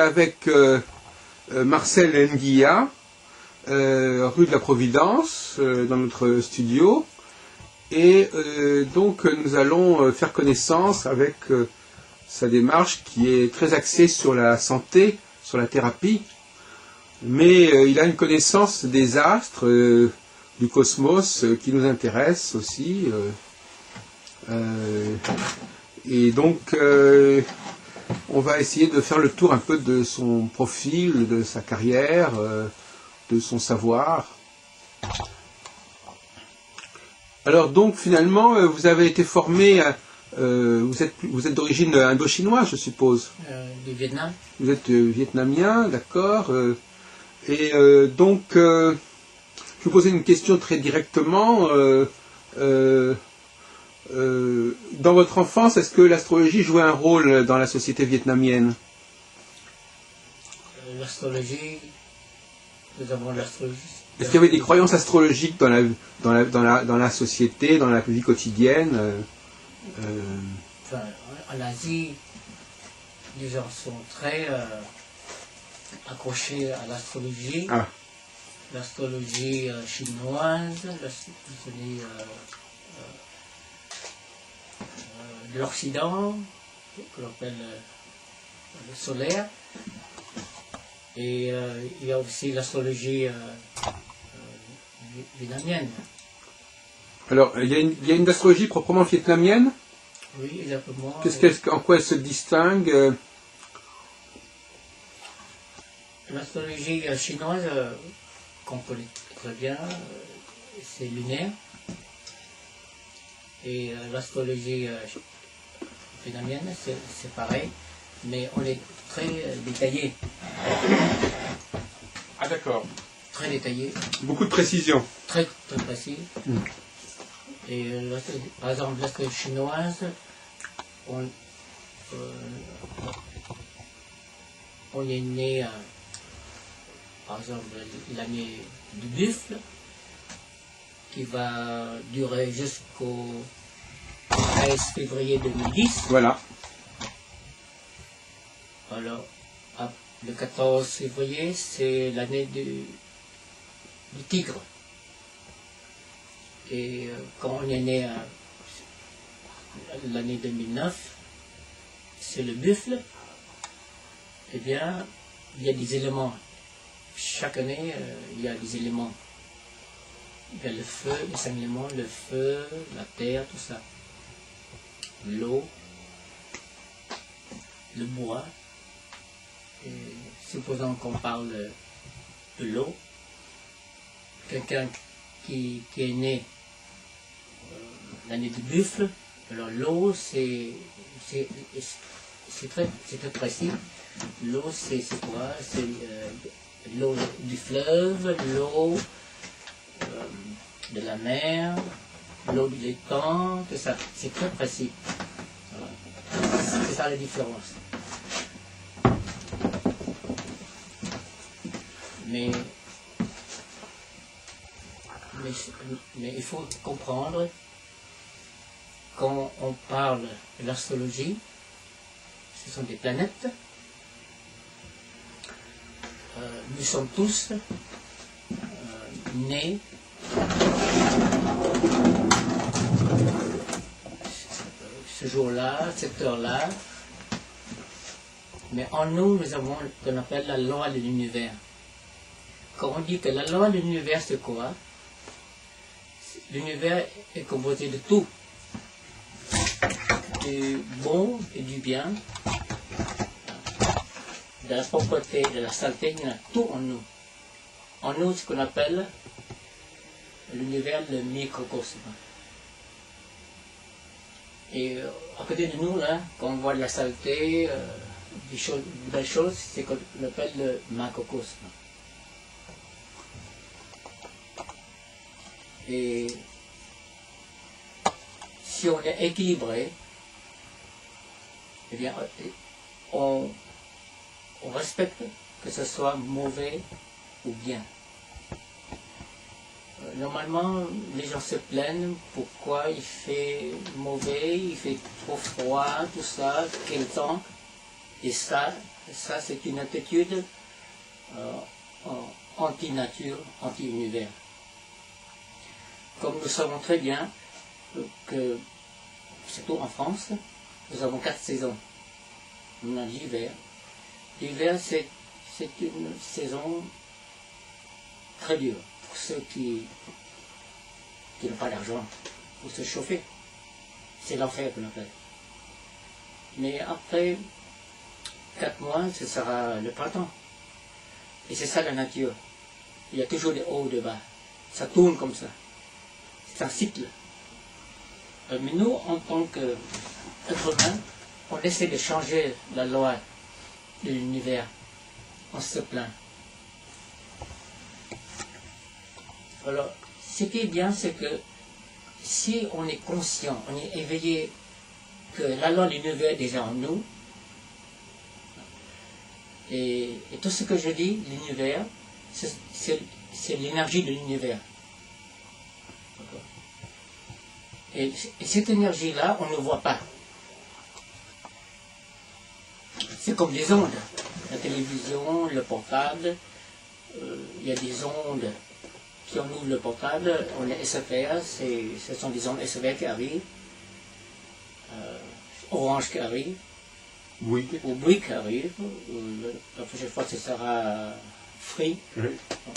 Avec Marcel Nguilla, rue de la Providence, dans notre studio. Et donc nous allons faire connaissance avec sa démarche qui est très axée sur la santé, sur la thérapie. Mais il a une connaissance des astres, du cosmos qui nous intéresse aussi. Et donc on va essayer de faire le tour un peu de son profil, de sa carrière, de son savoir. Alors donc finalement vous avez été formé, vous êtes d'origine indo-chinoise je suppose. Du Vietnam. Vous êtes vietnamien, d'accord. Donc je vais vous poser une question très directement. Dans votre enfance, est-ce que l'astrologie jouait un rôle dans la société vietnamienne? L'astrologie, nous avons l'astrologie. Est-ce qu'il y avait des croyances astrologiques dans la société, dans la vie quotidienne? Enfin, en Asie, les gens sont très accrochés à l'astrologie. Ah. L'astrologie chinoise, l'astrologie de l'Occident, que l'on appelle le solaire. Et il y a aussi l'astrologie vietnamienne. Alors, il y a une astrologie proprement vietnamienne? Oui, exactement. En quoi elle se distingue? L'astrologie chinoise, qu'on connaît très bien, c'est lunaire. Et l'astrologie vietnamienne, c'est pareil, mais on est très détaillé. Ah d'accord. Très détaillé. Beaucoup de précision. Très précis. Et par exemple, l'astrologie chinoise, on est né, par exemple, l'année du buffle, qui va durer jusqu'au 13 février 2010. Voilà. Alors, le 14 février, c'est l'année du tigre. Et quand on est né l'année 2009, c'est le buffle. Eh bien, il y a des éléments. Chaque année, il y a des éléments. Il y a le feu, les 5 éléments, le feu, la terre, tout ça. L'eau, le bois. Et supposons qu'on parle de l'eau. Quelqu'un qui est né l'année du buffle, alors l'eau, c'est très précis. L'eau, c'est quoi? C'est l'eau du fleuve, l'eau de la mer, l'eau de l'étang, tout ça. C'est très précis. Voilà. C'est ça la différence. Mais il faut comprendre, quand on parle de l'astrologie, ce sont des planètes. Nous sommes tous nés ce jour-là, cette heure-là, mais en nous, nous avons ce qu'on appelle la loi de l'univers. Quand on dit que la loi de l'univers, c'est quoi? L'univers est composé de tout, du bon et du bien, de la propreté, de la saleté, il y en a tout en nous. En nous, ce qu'on appelle l'univers, le microcosme. Et à côté de nous, là, quand on voit de la saleté, des belles choses, c'est ce qu'on appelle le macrocosme. Et si on est équilibré, eh bien, on respecte que ce soit mauvais ou bien. Normalement, les gens se plaignent pourquoi il fait mauvais, il fait trop froid, tout ça, quel temps. Et ça, Ça, c'est une attitude anti-nature, anti-univers. Comme nous savons très bien que, surtout en France, nous avons 4 saisons. On a l'hiver. L'hiver, c'est une saison très dure pour ceux qui n'ont pas d'argent pour se chauffer. C'est l'enfer qu'on appelle. Mais après 4 mois, ce sera le printemps. Et c'est ça la nature. Il y a toujours des hauts et des bas. Ça tourne comme ça. C'est un cycle. Mais nous, en tant qu'êtres humains, on essaie de changer la loi de l'univers. On se plaint. Alors, ce qui est bien, c'est que si on est conscient, on est éveillé que la loi de l'univers est déjà en nous, et tout ce que je dis, l'univers, c'est l'énergie de l'univers. Et cette énergie-là, on ne voit pas. C'est comme des ondes. La télévision, le portable, il y a des ondes. Si on ouvre le portable, on est SFR, ce sont des ondes SFR qui arrivent. Orange qui arrive. Oui. Ou Bouygues qui arrive. La prochaine fois, ce sera Free. Oui.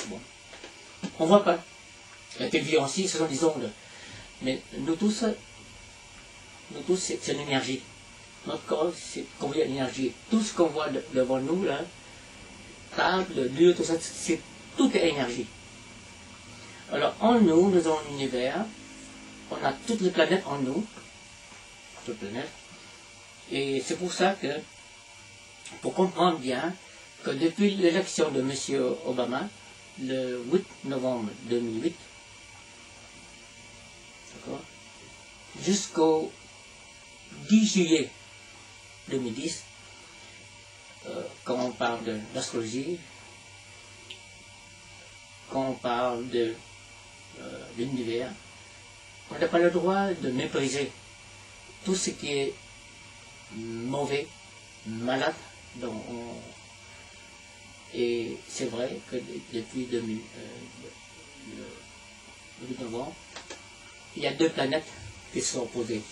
Bon. On ne voit pas. La télévision aussi, ce sont des ondes. Mais nous tous c'est l'énergie. Notre corps, c'est combien d'énergie. Tout ce qu'on voit devant nous, là, table, lieu, tout ça, tout est énergie. Alors, en nous, nous avons l'univers, on a toutes les planètes en nous, toutes les planètes, et c'est pour ça que, pour comprendre bien, que depuis l'élection de M. Obama, le 8 novembre 2008, jusqu'au 10 juillet 2010, quand on parle de l'astrologie, quand on parle de l'univers, on n'a pas le droit de mépriser tout ce qui est mauvais, malade. Et c'est vrai que depuis le 8 novembre, il y a 2 planètes qui sont opposées.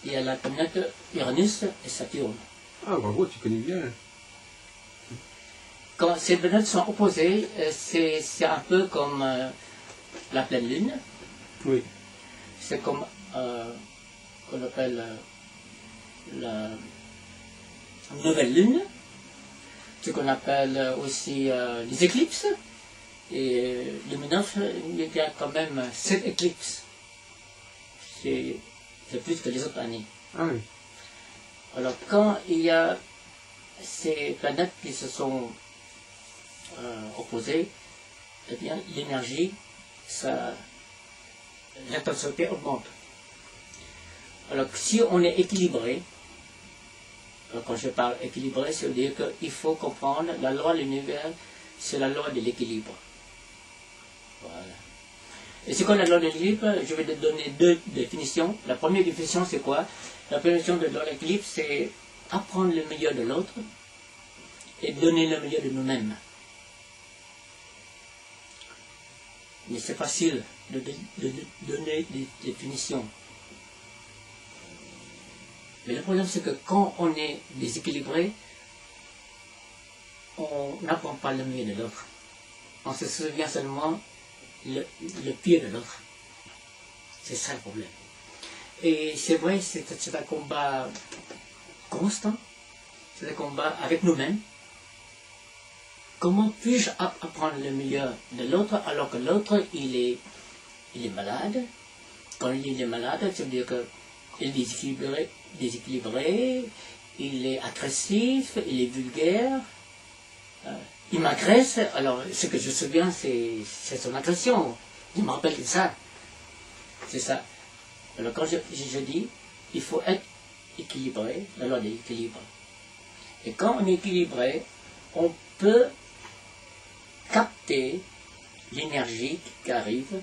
Il y a la planète Uranus et Saturne. Ah, bravo, tu connais bien. Quand ces planètes sont opposées, c'est un peu comme la pleine lune. Oui. C'est comme qu'on appelle la nouvelle lune. Ce qu'on appelle aussi les éclipses. Et 2009, il y a quand même 7 éclipses. C'est plus que les autres années. Ah oui. Alors quand il y a ces planètes qui se sont opposées, eh bien l'énergie, l'intensité augmente. Alors si on est équilibré, alors quand je parle équilibré, ça veut dire qu'il faut comprendre la loi de l'univers, c'est la loi de l'équilibre. Voilà. Et c'est quoi la loi de l'équilibre? Je vais te donner 2 définitions. La première définition, c'est quoi? La première définition de la loi de l'équilibre, c'est apprendre le meilleur de l'autre et donner le meilleur de nous-mêmes. Mais c'est facile de donner des définitions. Mais le problème, c'est que quand on est déséquilibré, on n'apprend pas le meilleur de l'autre. On se souvient seulement le pire de l'autre. C'est ça le problème. Et c'est vrai, c'est un combat constant. C'est un combat avec nous-mêmes. Comment puis-je apprendre le meilleur de l'autre alors que l'autre, il est malade? Quand il est malade, ça veut dire qu'il est déséquilibré, il est agressif, il est vulgaire. Il m'agresse, alors ce que je me souviens, c'est son agression. Je me rappelle de ça. C'est ça. Alors quand je dis, il faut être équilibré, la loi de l'équilibre. Et quand on est équilibré, on peut capter l'énergie qui arrive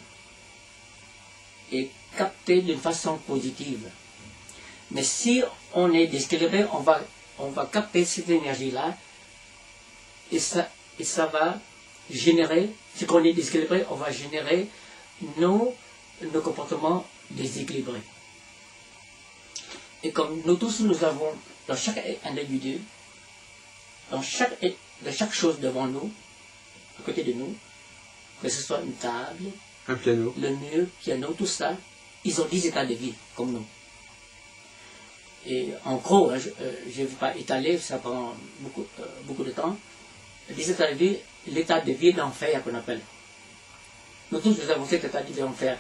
et capter d'une façon positive. Mais si on est déséquilibré, on va on va capter cette énergie-là et ça va générer, si on est déséquilibré, on va générer nos comportements déséquilibrés. Et comme nous tous, nous avons, dans chaque individu, dans chaque chose devant nous, à côté de nous, que ce soit une table, un piano, le mur, le piano, tout ça, ils ont 10 états de vie, comme nous. Et en gros, je ne vais pas étaler, ça prend beaucoup de temps. 10 états de vie, l'état de vie d'enfer qu'on appelle. Nous tous, nous avons cet état de vie d'enfer.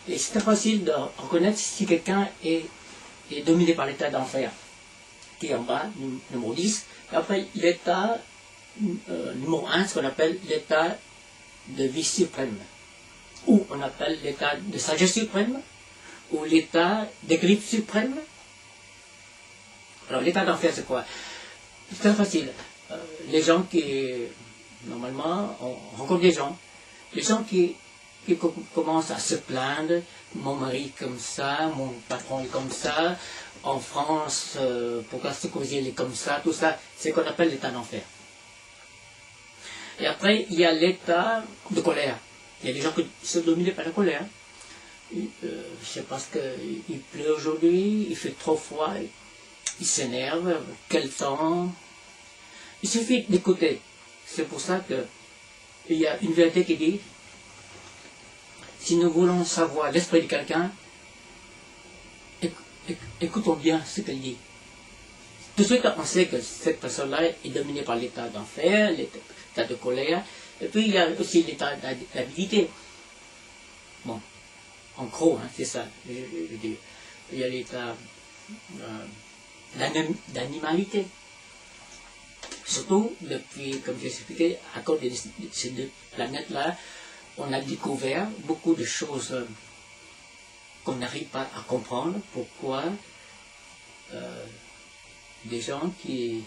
Et c'est très facile de reconnaître si quelqu'un est dominé par l'état d'enfer, qui est en bas, numéro 10. Et après, l'état numéro 1, ce qu'on appelle l'état de vie suprême, ou on appelle l'état de sagesse suprême, ou l'état d'équilibre suprême. Alors, l'état d'enfer, c'est quoi? C'est très facile. Les gens qui, normalement, on rencontre des gens qui commencent à se plaindre, mon mari est comme ça, mon patron est comme ça, en France, pourquoi ce causier est comme ça, tout ça, c'est ce qu'on appelle l'état d'enfer. Et après, il y a l'état de colère. Il y a des gens qui sont dominés par la colère. C'est parce qu'il pleut aujourd'hui, il fait trop froid, il s'énerve, quel temps. Il suffit d'écouter. C'est pour ça qu'il y a une vérité qui dit, si nous voulons savoir l'esprit de quelqu'un, écoutons bien ce qu'elle dit. Tout de suite, on sait que cette personne-là est dominée par l'état d'enfer, l'état de colère, et puis il y a aussi l'état d'habilité. Bon, en gros, hein, c'est ça, je dis. Il y a l'état d'animalité. Surtout, depuis, comme j'ai expliqué, à cause de ces deux planètes-là, on a découvert beaucoup de choses qu'on n'arrive pas à comprendre. Pourquoi des gens qui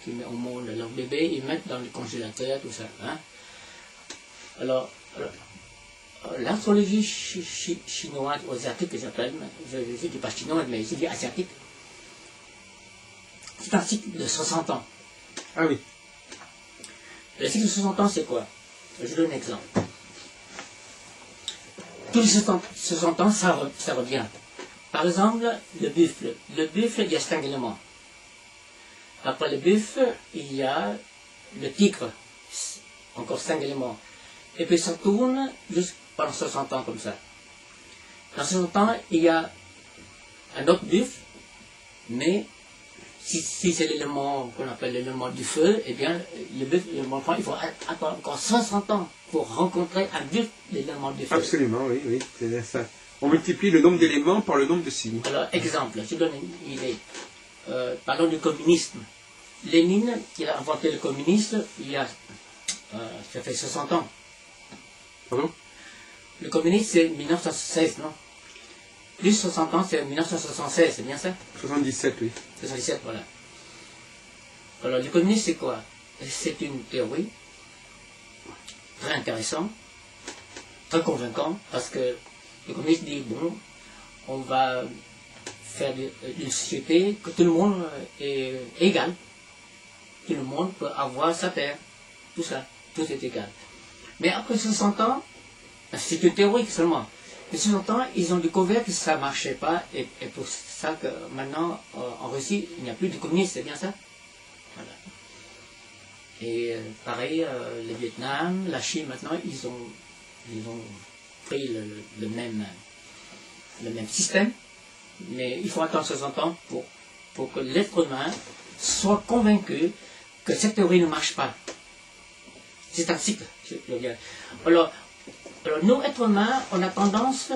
mettent au monde leur bébé, ils mettent dans le congélateur, tout ça. Hein? Alors l'astrologie chinoise ou asiatique, que j'appelle, je ne dis pas chinoise, mais je dis asiatique, c'est un cycle de 60 ans. Ah oui. Le cycle de 60 ans, c'est quoi? Je donne un exemple. Tous les 60 ans, ça revient. Par exemple, le buffle. Le buffle, il y a 5 éléments. Après le buffle, il y a le tigre. Encore 5 éléments. Et puis ça tourne juste pendant 60 ans comme ça. Dans 60 ans, il y a un autre buffle, mais si c'est l'élément qu'on appelle l'élément du feu, eh bien, le buffle, il faut attendre encore 60 ans pour rencontrer un buffle, l'élément du feu. Absolument, oui, oui, c'est ça. On multiplie le nombre d'éléments par le nombre de signes. Alors, exemple, je donne une idée. Parlons du communisme. Lénine, qui a inventé le communisme, ça fait 60 ans. Pardon? Le communisme, c'est 1916, non? Plus 60 ans, c'est 1976, c'est bien ça? 77, oui. 77, voilà. Alors, le communisme, c'est quoi? C'est une théorie très intéressante, très convaincante, parce que le communisme dit, bon, on va faire une société que tout le monde est égal. Tout le monde peut avoir sa terre. Tout ça, tout est égal. Mais après 60 ans, c'est une théorie seulement. Mais 60 ans, ils ont découvert que ça ne marchait pas, et pour ça que maintenant, en Russie, il n'y a plus de communisme, c'est bien ça? Voilà. Et pareil, le Vietnam, la Chine, maintenant, ils ont pris le même système, mais il faut attendre 60 ans pour que l'être humain soit convaincu que cette théorie ne marche pas. C'est un cycle, je veux dire. Alors, nous, êtres humains, on a tendance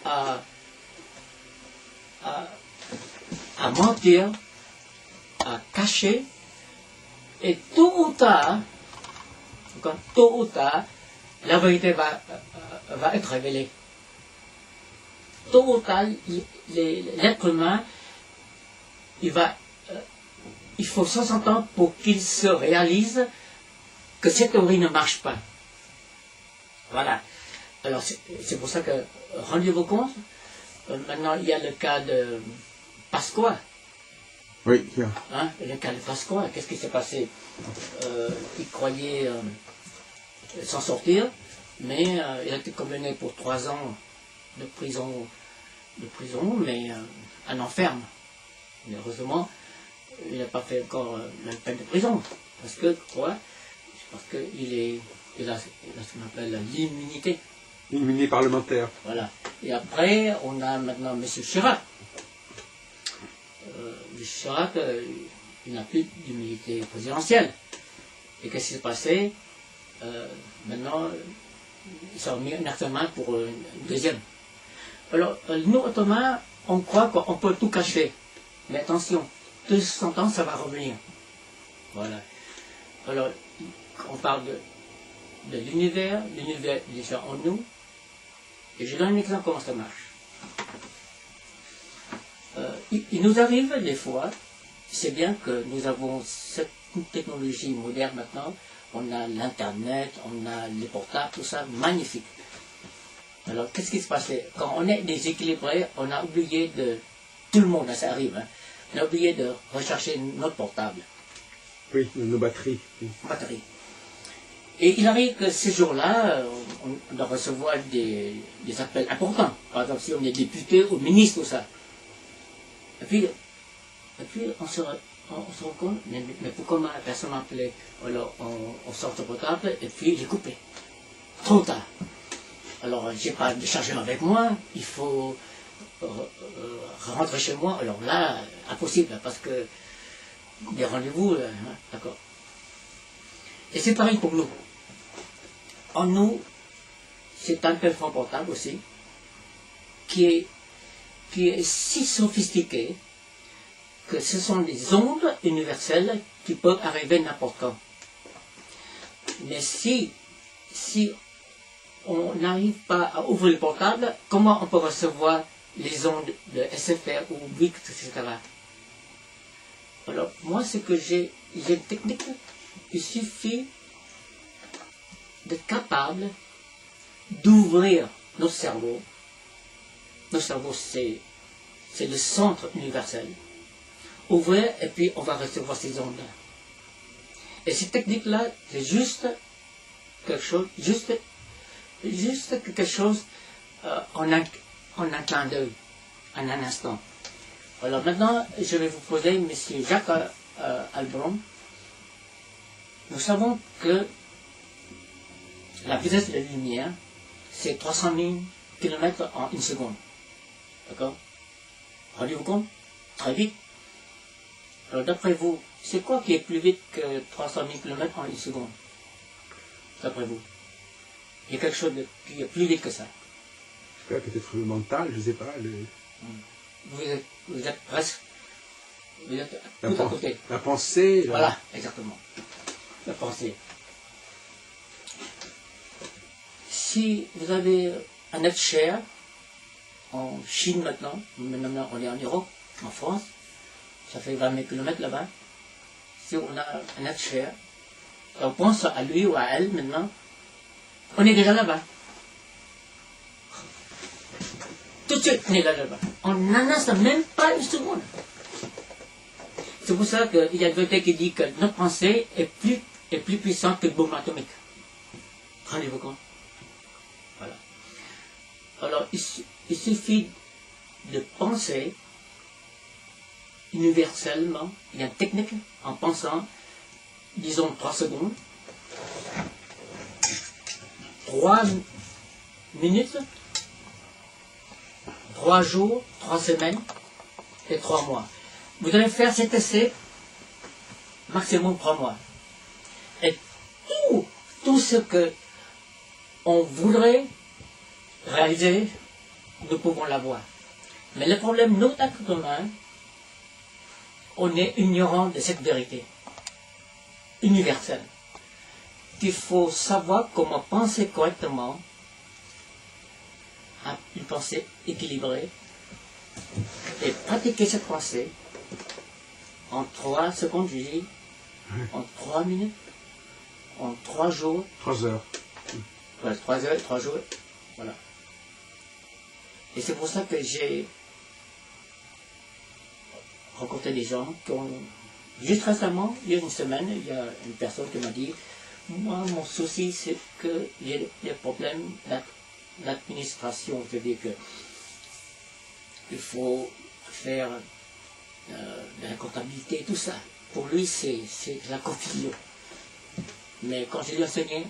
à mentir, à cacher, et tôt ou tard, la vérité va être révélée. Tôt ou tard, l'être humain, il faut 60 ans pour qu'il se réalise que cette théorie ne marche pas. Voilà. Alors, c'est pour ça que, rendez-vous compte, maintenant, il y a le cas de Pasqua. Oui. Hein, le cas de Pasqua, qu'est-ce qui s'est passé? Il croyait s'en sortir, mais il a été condamné pour 3 ans de prison, mais un enferme. Mais heureusement, il n'a pas fait encore la peine de prison. Parce que, quoi? Parce qu'il a ce qu'on appelle l'immunité. L'immunité parlementaire. Voilà. Et après, on a maintenant M. Chirac. M. Chirac, il n'a plus d'immunité présidentielle. Et qu'est-ce qui s'est passé? Maintenant, ils sont mis un examen pour une deuxième. Alors, nous, Ottomans, on croit qu'on peut tout cacher. Mais attention, 200 ans, ça va revenir. Voilà. Alors, on parle de l'univers est déjà en nous. Et je donne un exemple comment ça marche. Il nous arrive des fois, c'est bien que nous avons cette technologie moderne maintenant, on a l'internet, on a les portables, tout ça, magnifique. Alors qu'est-ce qui se passe? Quand on est déséquilibré, on a oublié de, tout le monde, ça arrive, hein, on a oublié de rechercher notre portable. Oui, nos batteries. Batterie. Et il arrive que ces jours-là, on doit recevoir des appels importants. Par exemple, si on est député ou ministre ou ça. Et puis on se rend compte, mais pourquoi ma personne m'a appelé? Alors on sort le portable et puis il est coupé. Trop tard. Alors j'ai pas de chargeur avec moi, il faut rentrer chez moi. Alors là, impossible, parce que des rendez-vous, hein, d'accord. Et c'est pareil pour nous. En nous, c'est un téléphone portable aussi, qui est si sophistiqué que ce sont des ondes universelles qui peuvent arriver n'importe quand. Mais si on n'arrive pas à ouvrir le portable, comment on peut recevoir les ondes de SFR ou BIC, etc. Alors, moi, c'est que j'ai une technique, il suffit d'être capable d'ouvrir notre cerveau. Notre cerveau, c'est le centre universel. Ouvrir, et puis on va recevoir ces ondes-là. Et cette technique-là, c'est juste quelque chose, en un clin d'œil, en un instant. Alors maintenant, je vais vous poser, M. Jacques Albron. Nous savons que la vitesse de la lumière, c'est 300 000 km en une seconde. D'accord? Rendez-vous compte? Très vite. Alors d'après vous, c'est quoi qui est plus vite que 300 000 km en une seconde? D'après vous? Il y a quelque chose qui est plus vite que ça. Peut-être le mental, je ne sais pas. Vous êtes presque... Vous êtes tout à côté. La pensée... Voilà, exactement. La pensée. Si vous avez un être cher, en Chine maintenant on est en Europe, en France, ça fait 20 000 km là-bas. Si on a un être cher, on pense à lui ou à elle maintenant, on est déjà là-bas. Tout de suite, on est là-bas. On n'en a même pas une seconde. C'est pour ça qu'il y a une vérité qui dit que notre pensée est plus puissante que le bombe atomique. Rendez-vous compte? Voilà. Alors, il suffit de penser universellement. Il y a une technique en pensant, disons 3 secondes, 3 minutes, 3 jours, 3 semaines et 3 mois. Vous allez faire cet essai maximum 3 mois. Et tout ce que on voudrait réaliser, nous pouvons l'avoir. Mais le problème, nous, êtres humains, on est ignorant de cette vérité universelle. Il faut savoir comment penser correctement, une pensée équilibrée, et pratiquer cette pensée en 3 secondes, je dis, en 3 minutes, en 3 jours. 3 heures. Voilà, 3 heures, 3 jours, voilà. Et c'est pour ça que j'ai rencontré des gens qui ont... Juste récemment, il y a une semaine, il y a une personne qui m'a dit, moi, mon souci, c'est que j'ai des problèmes d'administration. C'est-à-dire que il faut faire de la comptabilité, tout ça. Pour lui, c'est la confusion. Mais quand je lui enseignais,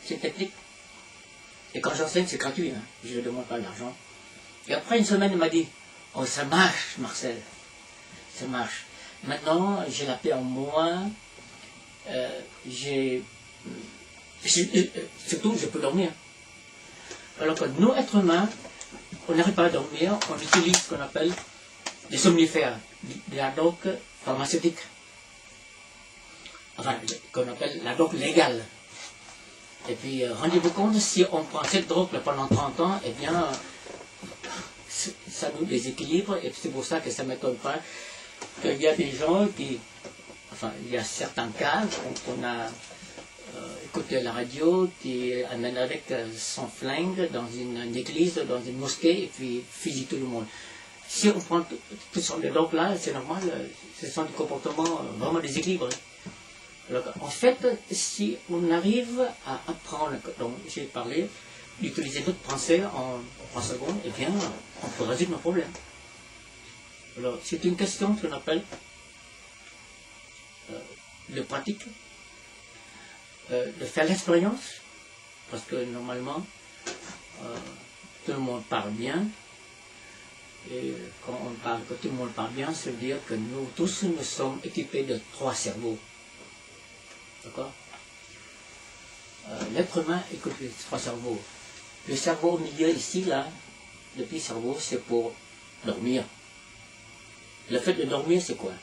c'est technique. Et quand j'enseigne, c'est gratuit. Hein. Je ne demande pas d'argent. Et après une semaine, il m'a dit, oh, ça marche, Marcel. Ça marche. Maintenant, j'ai la paix en moi. Surtout, je peux dormir. Alors que nous, êtres humains, on n'arrive pas à dormir, on utilise ce qu'on appelle des somnifères, de la drogue pharmaceutique. Enfin, qu'on appelle la drogue légale. Et puis, rendez-vous compte, si on prend cette drogue pendant 30 ans, eh bien, ça nous déséquilibre, et c'est pour ça que ça ne m'étonne pas qu'il y a des gens qui... Enfin, il y a certains cas, on a écouté à la radio, qui amène avec son flingue dans une église, dans une mosquée, et puis fusille tout le monde. Si on prend tout ce drogues là, c'est normal, ce sont des comportements vraiment déséquilibrés. Alors, en fait, si on arrive à apprendre, donc j'ai parlé, d'utiliser notre pensée en 3 secondes, eh bien, on peut résoudre nos problèmes. Alors, c'est une question qu'on appelle de pratique, de faire l'expérience, parce que normalement, tout le monde parle bien, et quand on parle que tout le monde parle bien, ça veut dire que nous tous, nous sommes équipés de 3 cerveaux. D'accord? L'être humain écoute les 3 cerveaux. Le cerveau au milieu ici, là, le petit cerveau, c'est pour dormir. Le fait de dormir, c'est quoi?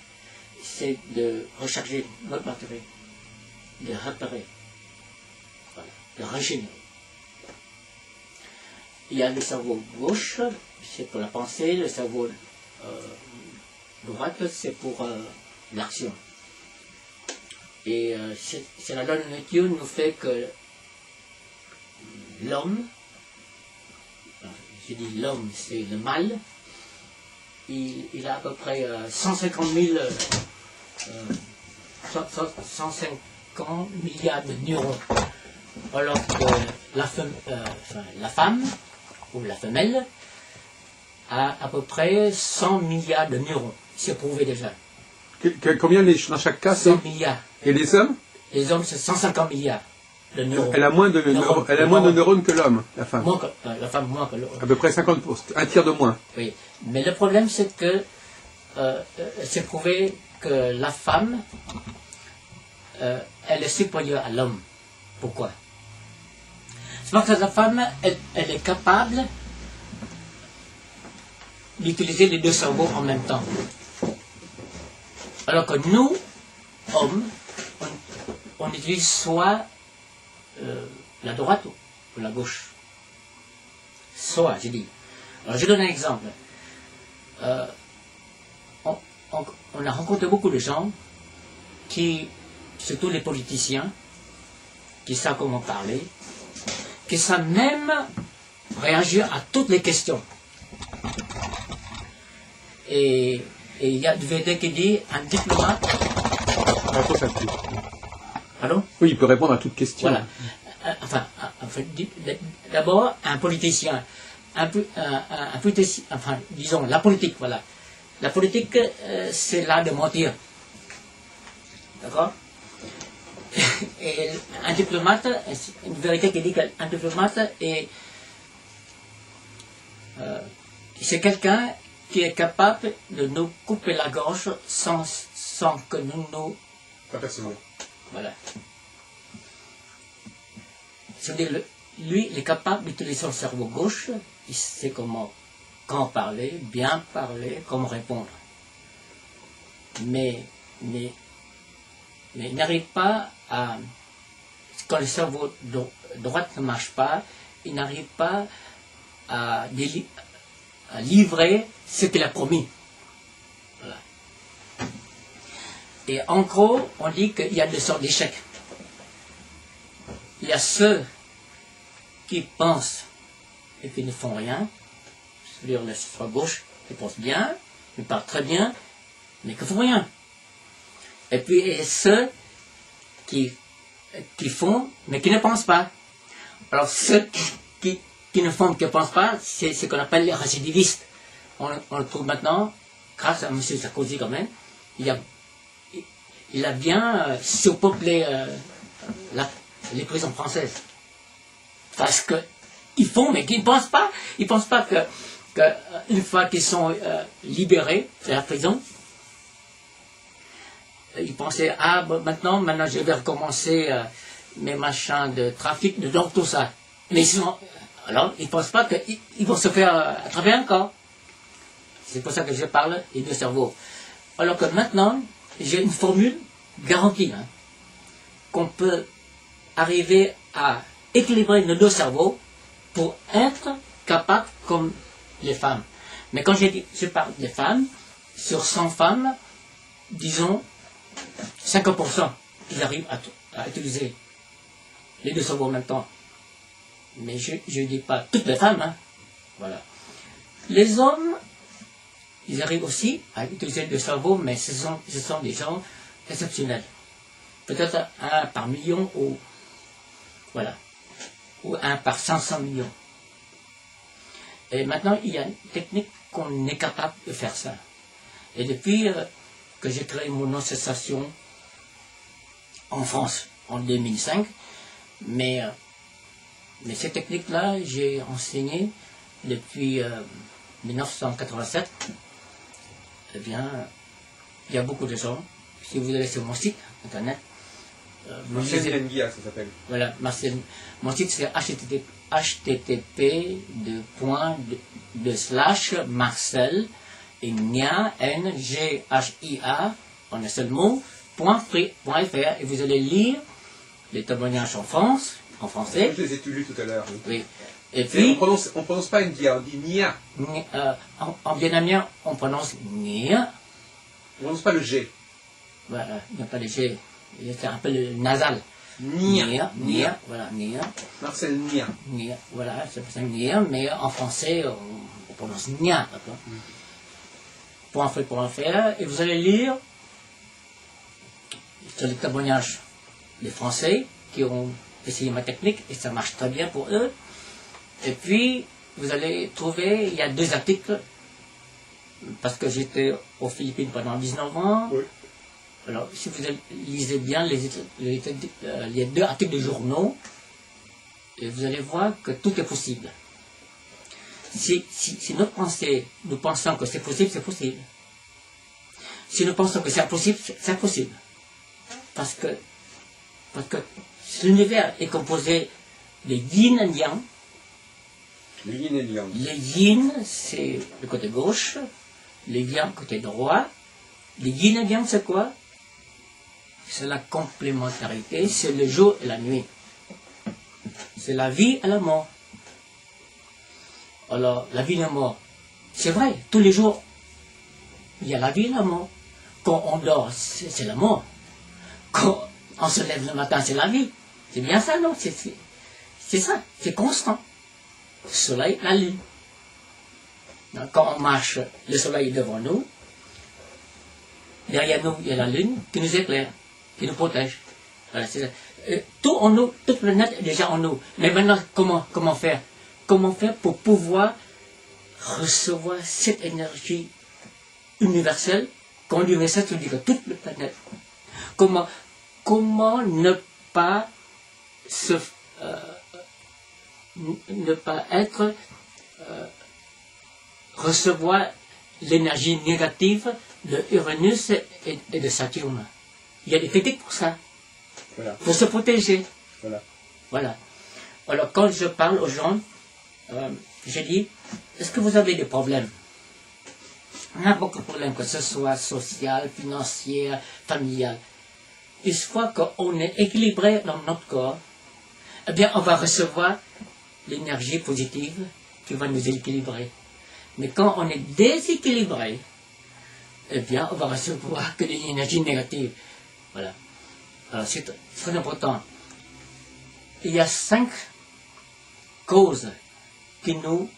C'est de recharger notre batterie, de réparer, voilà, de régénérer. Il y a le cerveau gauche, c'est pour la pensée, le cerveau droite, c'est pour l'action. Et c'est la loi de nature nous fait que l'homme, je dis l'homme, c'est le mâle, il a à peu près 150 milliards de neurones, alors que la femme, ou la femelle, a à peu près 100 milliards de neurones. C'est prouvé déjà. Combien dans chaque cas? 100 milliards. Et les hommes? Les hommes, c'est 150 milliards de neurones. Elle a moins de neurones que l'homme, la femme. La femme, moins que l'homme. À peu près 50%, un tiers de moins. Oui, mais le problème, c'est que c'est prouvé que la femme, elle est supérieure à l'homme. Pourquoi? C'est parce que la femme, elle est capable d'utiliser les 2 cerveaux en même temps. Alors que nous, hommes, on utilise soit la droite ou la gauche. Soit, je dis. Alors je donne un exemple. On a rencontré beaucoup de gens qui, surtout les politiciens, qui savent comment parler, qui savent même réagir à toutes les questions. Et il y a du VD qui dit, un diplomate... Pardon? Oui, il peut répondre à toute question. Voilà. Enfin d'abord, un politicien, enfin, disons, la politique, voilà. La politique, c'est l'art de mentir. D'accord? Et un diplomate, une vérité qui dit qu'un diplomate c'est quelqu'un qui est capable de nous couper la gorge sans que nous nous... Apercevons. Voilà. C'est-à-dire, lui, il est capable d'utiliser son cerveau gauche, il sait comment, quand parler, bien parler, comment répondre. Mais il n'arrive pas à... Quand le cerveau droit ne marche pas, il n'arrive pas à livrer ce qu'il a promis. Voilà. Et en gros, on dit qu'il y a 2 sortes d'échecs. Il y a ceux qui pensent et qui ne font rien, c'est-à-dire la gauche, ils pensent bien, ils parlent très bien, mais qui font rien. Et puis et ceux qui font, mais qui ne pensent pas. Alors ceux qui ne font, qui ne pensent pas, c'est ce qu'on appelle les récidivistes. On le trouve maintenant, grâce à M. Sarkozy quand même, il a bien surpeuplé les prisons françaises. Parce qu'ils font, mais qu'ils ne pensent pas. Ils ne pensent pas que une fois qu'ils sont libérés de la prison, ils pensaient, ah, bon, maintenant je vais recommencer mes machins de trafic, donc tout ça. Mais alors, ils ne pensent pas qu'ils vont se faire attraper encore. C'est pour ça que je parle des deux cerveaux. Alors que maintenant, j'ai une formule garantie, hein, qu'on peut arriver à équilibrer nos deux cerveaux pour être capable comme les femmes. Mais quand je parle des femmes, sur 100 femmes, disons 50%, ils arrivent à utiliser les deux cerveaux en même temps. Mais je ne dis pas toutes les femmes, hein. Voilà. Les hommes, ils arrivent aussi à utiliser le cerveau, mais ce sont des gens exceptionnels. Peut-être un par million ou un par 500 millions. Et maintenant, il y a une technique qu'on est capable de faire ça. Et depuis que j'ai créé mon association en France en 2005, mais cette technique-là, j'ai enseigné depuis 1987. Eh bien, il y a beaucoup de gens. Si vous allez sur mon site internet, Marcel Nguia, ça s'appelle. Voilà, Marcel. Mon site c'est http://marcel et Ngia, N-G-H-I-A, en un seul mot, .fr, et vous allez lire les témoignages en France, en français. Je les ai lus tout à l'heure. Oui. Et puis, on prononce pas Nguia, on dit Nia. En vietnamien, on prononce Ngia. On prononce pas le G. Voilà, il n'y a pas de G. C'est un peu le nasal. Nia. Voilà, Nia. Marcel Nia. Nia, voilà, c'est pour ça Nia, mais en français, on prononce Nia. .fr, et vous allez lire sur les témoignages des Français qui ont essayé ma technique, et ça marche très bien pour eux. Et puis, vous allez trouver, il y a 2 articles, parce que j'étais aux Philippines pendant 19 ans. Oui. Alors, si vous lisez bien les 2 articles de journaux, et vous allez voir que tout est possible. Si notre pensée, nous pensons que c'est possible, c'est possible. Si nous pensons que c'est impossible, c'est impossible. Parce que l'univers est composé de yin et yang. Le yin et le yang. Le yin, c'est le côté gauche, le yang, côté droit. Le yin et le yang, c'est quoi? C'est la complémentarité, c'est le jour et la nuit. C'est la vie et la mort. Alors, la vie et la mort, c'est vrai, tous les jours, il y a la vie et la mort. Quand on dort, c'est la mort. Quand on se lève le matin, c'est la vie. C'est bien ça, non? C'est ça, c'est constant. Le soleil, la lune. Quand on marche, le soleil est devant nous. Derrière nous, il y a la lune qui nous éclaire, qui nous protège. Voilà, tout en nous, toute la planète est déjà en nous. Mais maintenant, comment faire? Comment faire pour pouvoir recevoir cette énergie universelle, quand l'universel se dit que toute la planète. Comment ne pas être recevoir l'énergie négative de Uranus et de Saturne. Il y a des techniques pour ça. Voilà. Pour se protéger. Voilà. Alors quand je parle aux gens, je dis, est-ce que vous avez des problèmes? On a beaucoup de problèmes, que ce soit social, financier, familial. Une fois qu'on est équilibré dans notre corps, eh bien on va recevoir l'énergie positive qui va nous équilibrer. Mais quand on est déséquilibré, eh bien on va recevoir que de l'énergie négative. Voilà. Alors c'est très important. Il y a 5 causes qui nous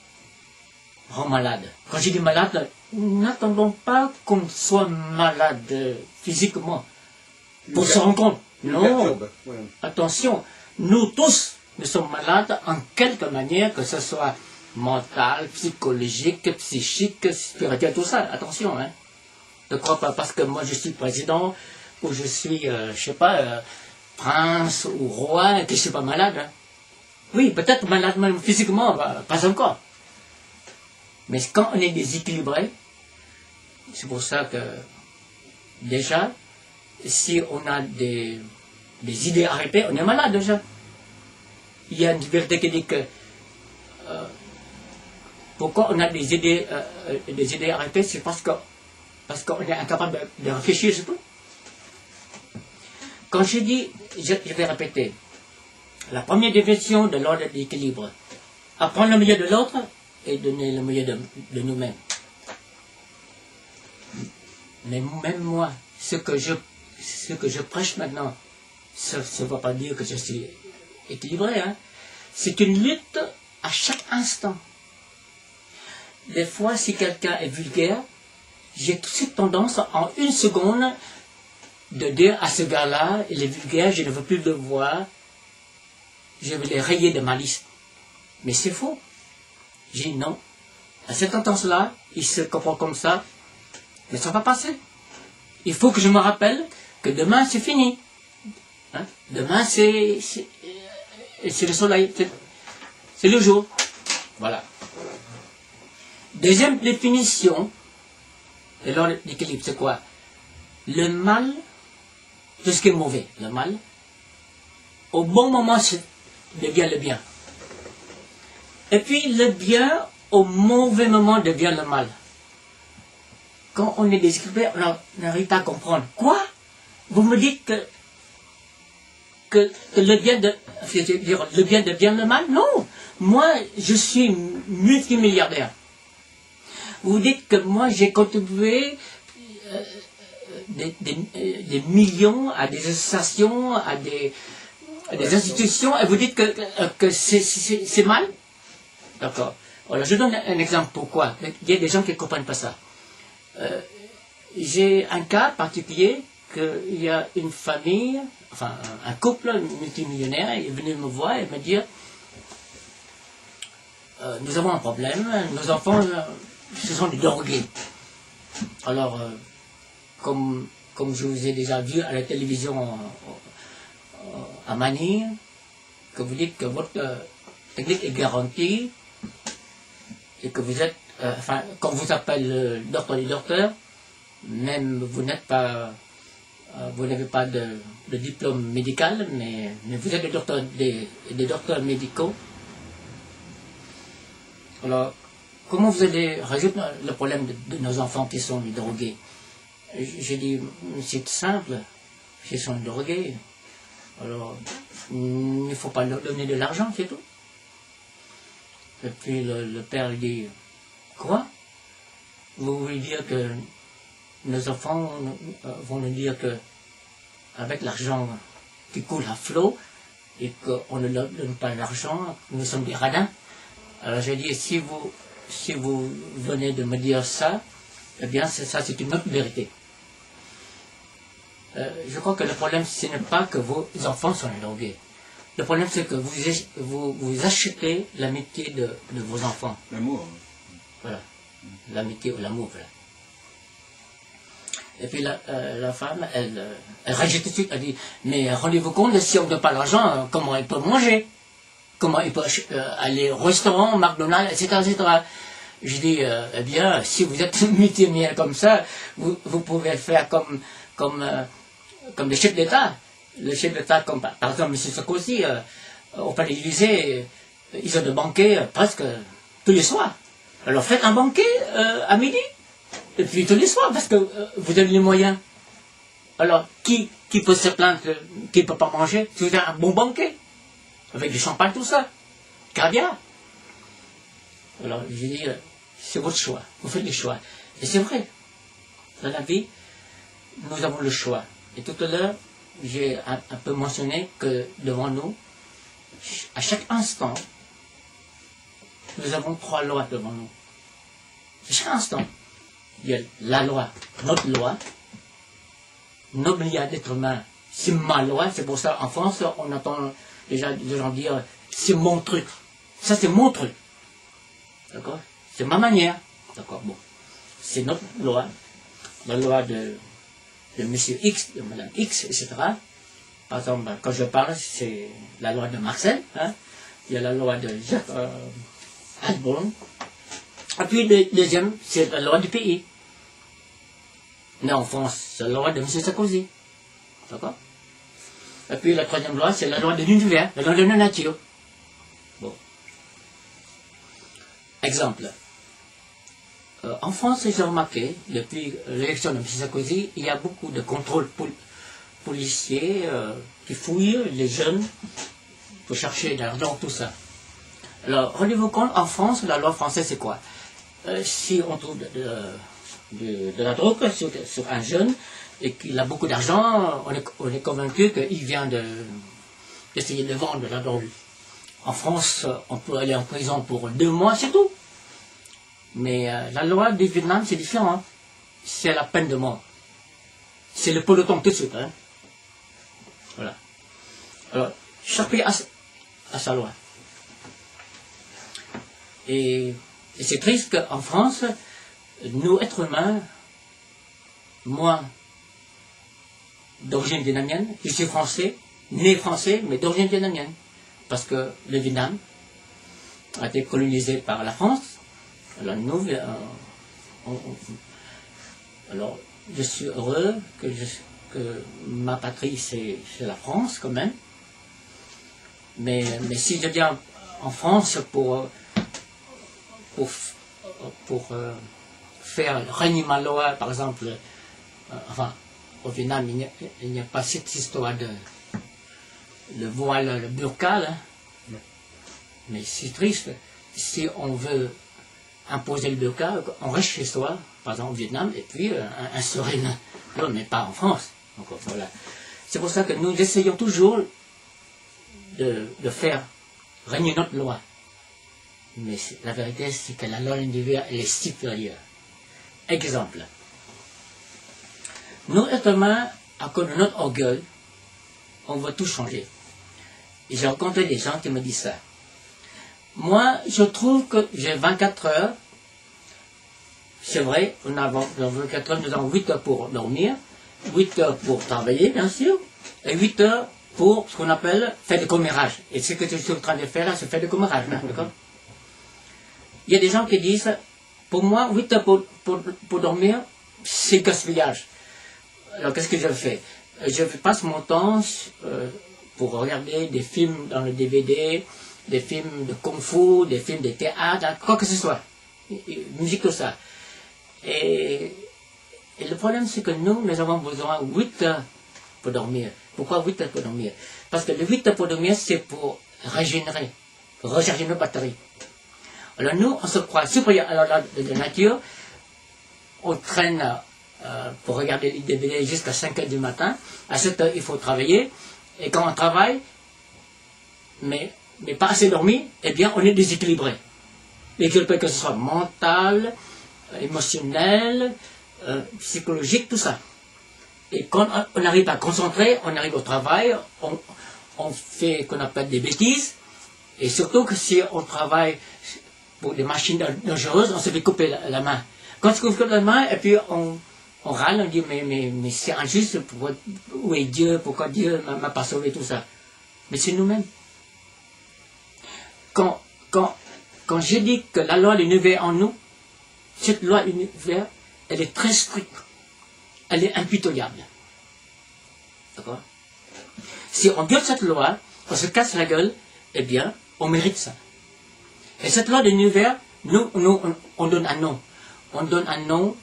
rend malade. Quand je dis malade, n'attendons pas qu'on soit malade physiquement pour se rendre compte. Non, attention, nous tous, nous sommes malades en quelque manière, que ce soit mental, psychologique, psychique, spirituel, tout ça. Attention, hein. Ne crois pas parce que moi je suis président ou je suis, je sais pas, prince ou roi, que je suis pas malade. Hein. Oui, peut-être malade même physiquement, pas encore. Mais quand on est déséquilibré, c'est pour ça que déjà, si on a des idées arrêtées, on est malade déjà. Il y a une vérité qui dit que pourquoi on a des idées arrêtées, c'est parce qu'on est incapable de réfléchir, c'est tout. Quand je dis, je vais répéter, la première définition de l'ordre d'équilibre, apprendre le meilleur de l'autre et donner le meilleur de nous-mêmes. Mais même moi, ce que je prêche maintenant, ça ne va pas dire que je suis équilibré. Hein. C'est une lutte à chaque instant. Des fois, si quelqu'un est vulgaire, j'ai tout de suite tendance, en une seconde, de dire à ce gars-là, il est vulgaire, je ne veux plus le voir, je vais les rayer de ma liste. Mais c'est faux. J'ai dit non. À cette intention-là, il se comprend comme ça, mais ça va passer. Il faut que je me rappelle que demain, c'est fini. Hein? Demain, c'est le soleil, c'est le jour. Voilà. Deuxième définition de l'ordre d'équilibre, c'est quoi? Le mal, tout ce qui est mauvais, le mal, au bon moment, devient le bien. Et puis, le bien, au mauvais moment, devient le mal. Quand on est déséquilibré, on n'arrive pas à comprendre. Quoi? Vous me dites que le bien devient le mal? Non! Moi, je suis multimilliardaire. Vous dites que moi, j'ai contribué des millions à des associations, à des institutions, et vous dites que c'est mal? D'accord. Alors, je donne un exemple. Pourquoi? Il y a des gens qui ne comprennent pas ça. J'ai un cas particulier qu'il y a une famille, enfin un couple multimillionnaire, il est venu me voir et me dire nous avons un problème, nos enfants, ce sont des drogués. Alors, comme je vous ai déjà vu à la télévision à Manille, que vous dites que votre technique est garantie et que vous êtes, quand vous appelle le docteur du docteur, même vous n'êtes pas, vous n'avez pas de diplôme médical, mais vous êtes des docteurs médicaux. Alors, comment vous allez résoudre le problème de nos enfants qui sont drogués? J'ai dit, c'est simple, ils sont drogués. Alors, il ne faut pas leur donner de l'argent, c'est tout. Et puis le père lui dit, quoi? Vous voulez dire que nos enfants vont nous dire que avec l'argent qui coule à flot et qu'on ne leur donne pas l'argent, nous sommes des radins? Alors j'ai dit, si vous venez de me dire ça, eh bien ça c'est une autre vérité. Je crois que le problème ce n'est pas que vos enfants sont drogués. Le problème c'est que vous achetez l'amitié de vos enfants. L'amour. Voilà. L'amitié ou l'amour. Voilà. Et puis la femme, elle réagit tout de suite, elle dit, mais rendez-vous compte, si on ne donne pas l'argent, comment elle peut manger? Comment il peut aller au restaurant, McDonald's, etc. etc. Je dis, eh bien, si vous êtes multimillionnaire comme ça, vous pouvez le faire comme le chef d'État. Le chef d'État, comme par exemple M. Sarkozy, au palais de l'Élysée, ils ont des banquets presque tous les soirs. Alors faites un banquet à midi, et puis tous les soirs, parce que vous avez les moyens. Alors, qui peut se plaindre qui ne peut pas manger si vous avez un bon banquet? Avec du champagne, tout ça. Caviar. Alors, je dis, c'est votre choix. Vous faites les choix. Et c'est vrai. Dans la vie, nous avons le choix. Et tout à l'heure, j'ai un peu mentionné que devant nous, à chaque instant, nous avons 3 lois devant nous. chaque instant, il y a la loi, notre loi, nos milliards d'êtres humains, c'est ma loi. C'est pour ça, en France, on entend déjà des gens dire, c'est mon truc. Ça, c'est mon truc. D'accord? C'est ma manière. D'accord? Bon. C'est notre loi. La loi de monsieur X, de madame X, etc. Par exemple, quand je parle, c'est la loi de Marcel. Hein? Il y a la loi de Jacques Alborn. Et puis, le deuxième, c'est la loi du pays. Mais en France, c'est la loi de M. Sarkozy. D'accord? Et puis, la troisième loi, c'est la loi de l'univers, la loi de la nature. Bon. Exemple. En France, j'ai remarqué, depuis l'élection de M. Sarkozy, il y a beaucoup de contrôles policiers qui fouillent les jeunes pour chercher de l'argent, tout ça. Alors, rendez-vous compte, en France, la loi française, c'est quoi? Si on trouve de la drogue sur un jeune et qu'il a beaucoup d'argent, on est convaincu qu'il vient d'essayer de vendre de la drogue. En France, on peut aller en prison pour 2 mois, c'est tout. Mais la loi du Vietnam, c'est différent. C'est la peine de mort. C'est le peloton tout de suite. Hein. Voilà. Alors, chaque pays a sa loi. Et c'est triste qu'en France, nous, êtres humains, moi, d'origine vietnamienne, je suis français, né français, mais d'origine vietnamienne. Parce que le Vietnam a été colonisé par la France. Alors, nous, alors je suis heureux que ma patrie, c'est la France, quand même. Mais si je viens en France pour faire régner ma loi, par exemple, enfin, au Vietnam, il n'y a pas cette histoire de le voile, le burqa, là. Mais c'est triste. Si on veut imposer le burqa, on reste chez soi, par exemple au Vietnam, et puis instaurer une... mais pas en France. Donc, voilà. C'est pour ça que nous essayons toujours de faire régner notre loi. Mais la vérité, c'est que la loi de l'univers, elle est supérieure. Exemple. Nous, êtres humains, à cause de notre orgueil, on veut tout changer. Et j'ai rencontré des gens qui me disent ça. Moi, je trouve que j'ai 24 heures. C'est vrai, dans 24 heures, nous avons 8 heures pour dormir, 8 heures pour travailler, bien sûr, et 8 heures pour ce qu'on appelle faire du commérage. Et ce que je suis en train de faire là, c'est faire du commérage, d'accord? Il y a des gens qui disent, pour moi, 8 heures pour dormir, c'est gaspillage. Alors, qu'est-ce que je fais? Je passe mon temps pour regarder des films dans le DVD, des films de kung-fu, des films de théâtre, quoi que ce soit. Musique, tout ça. Et le problème, c'est que nous avons besoin de 8 heures pour dormir. Pourquoi 8 heures pour dormir? Parce que le 8 heures pour dormir, c'est pour régénérer, recharger nos batteries. Alors nous, on se croit supérieur à la nature, on traîne pour regarder les DVD jusqu'à 5 heures du matin. À 7 heures, il faut travailler. Et quand on travaille, mais pas assez dormi, eh bien, on est déséquilibré. Déséquilibré, que ce soit mental, émotionnel, psychologique, tout ça. Et quand on arrive à concentrer, on arrive au travail, on fait ce qu'on appelle des bêtises. Et surtout que si on travaille pour des machines dangereuses, on se fait couper la main. Quand on se coupe la main, et puis on râle, on dit mais c'est injuste, où est Dieu, pourquoi Dieu m'a pas sauvé, tout ça. Mais c'est nous-mêmes. Quand je dis que la loi de l'univers en nous, cette loi de l'univers, elle est très stricte. Elle est impitoyable. D'accord? Si on viole cette loi, on se casse la gueule, eh bien, on mérite ça. Et cette loi de l'univers, nous, on donne un nom. On donne un nom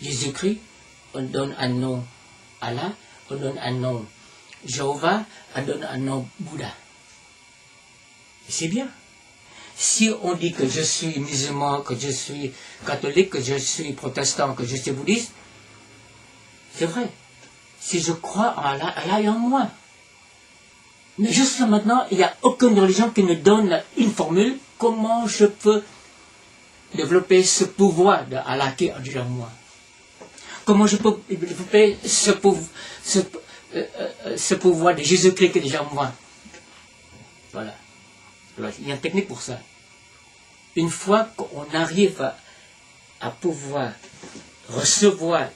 Jésus-Christ, on donne un nom Allah, on donne un nom Jéhovah, on donne un nom Bouddha. C'est bien. Si on dit que je suis musulman, que je suis catholique, que je suis protestant, que je suis bouddhiste, c'est vrai. Si je crois en Allah, Allah est en moi. Mais jusqu'à maintenant, il n'y a aucune religion qui nous donne une formule. Comment je peux développer ce pouvoir de Allah qui est en moi? Comment je peux développer ce pouvoir de Jésus-Christ qui est déjà en moi? Voilà. Alors, il y a une technique pour ça. Une fois qu'on arrive à pouvoir recevoir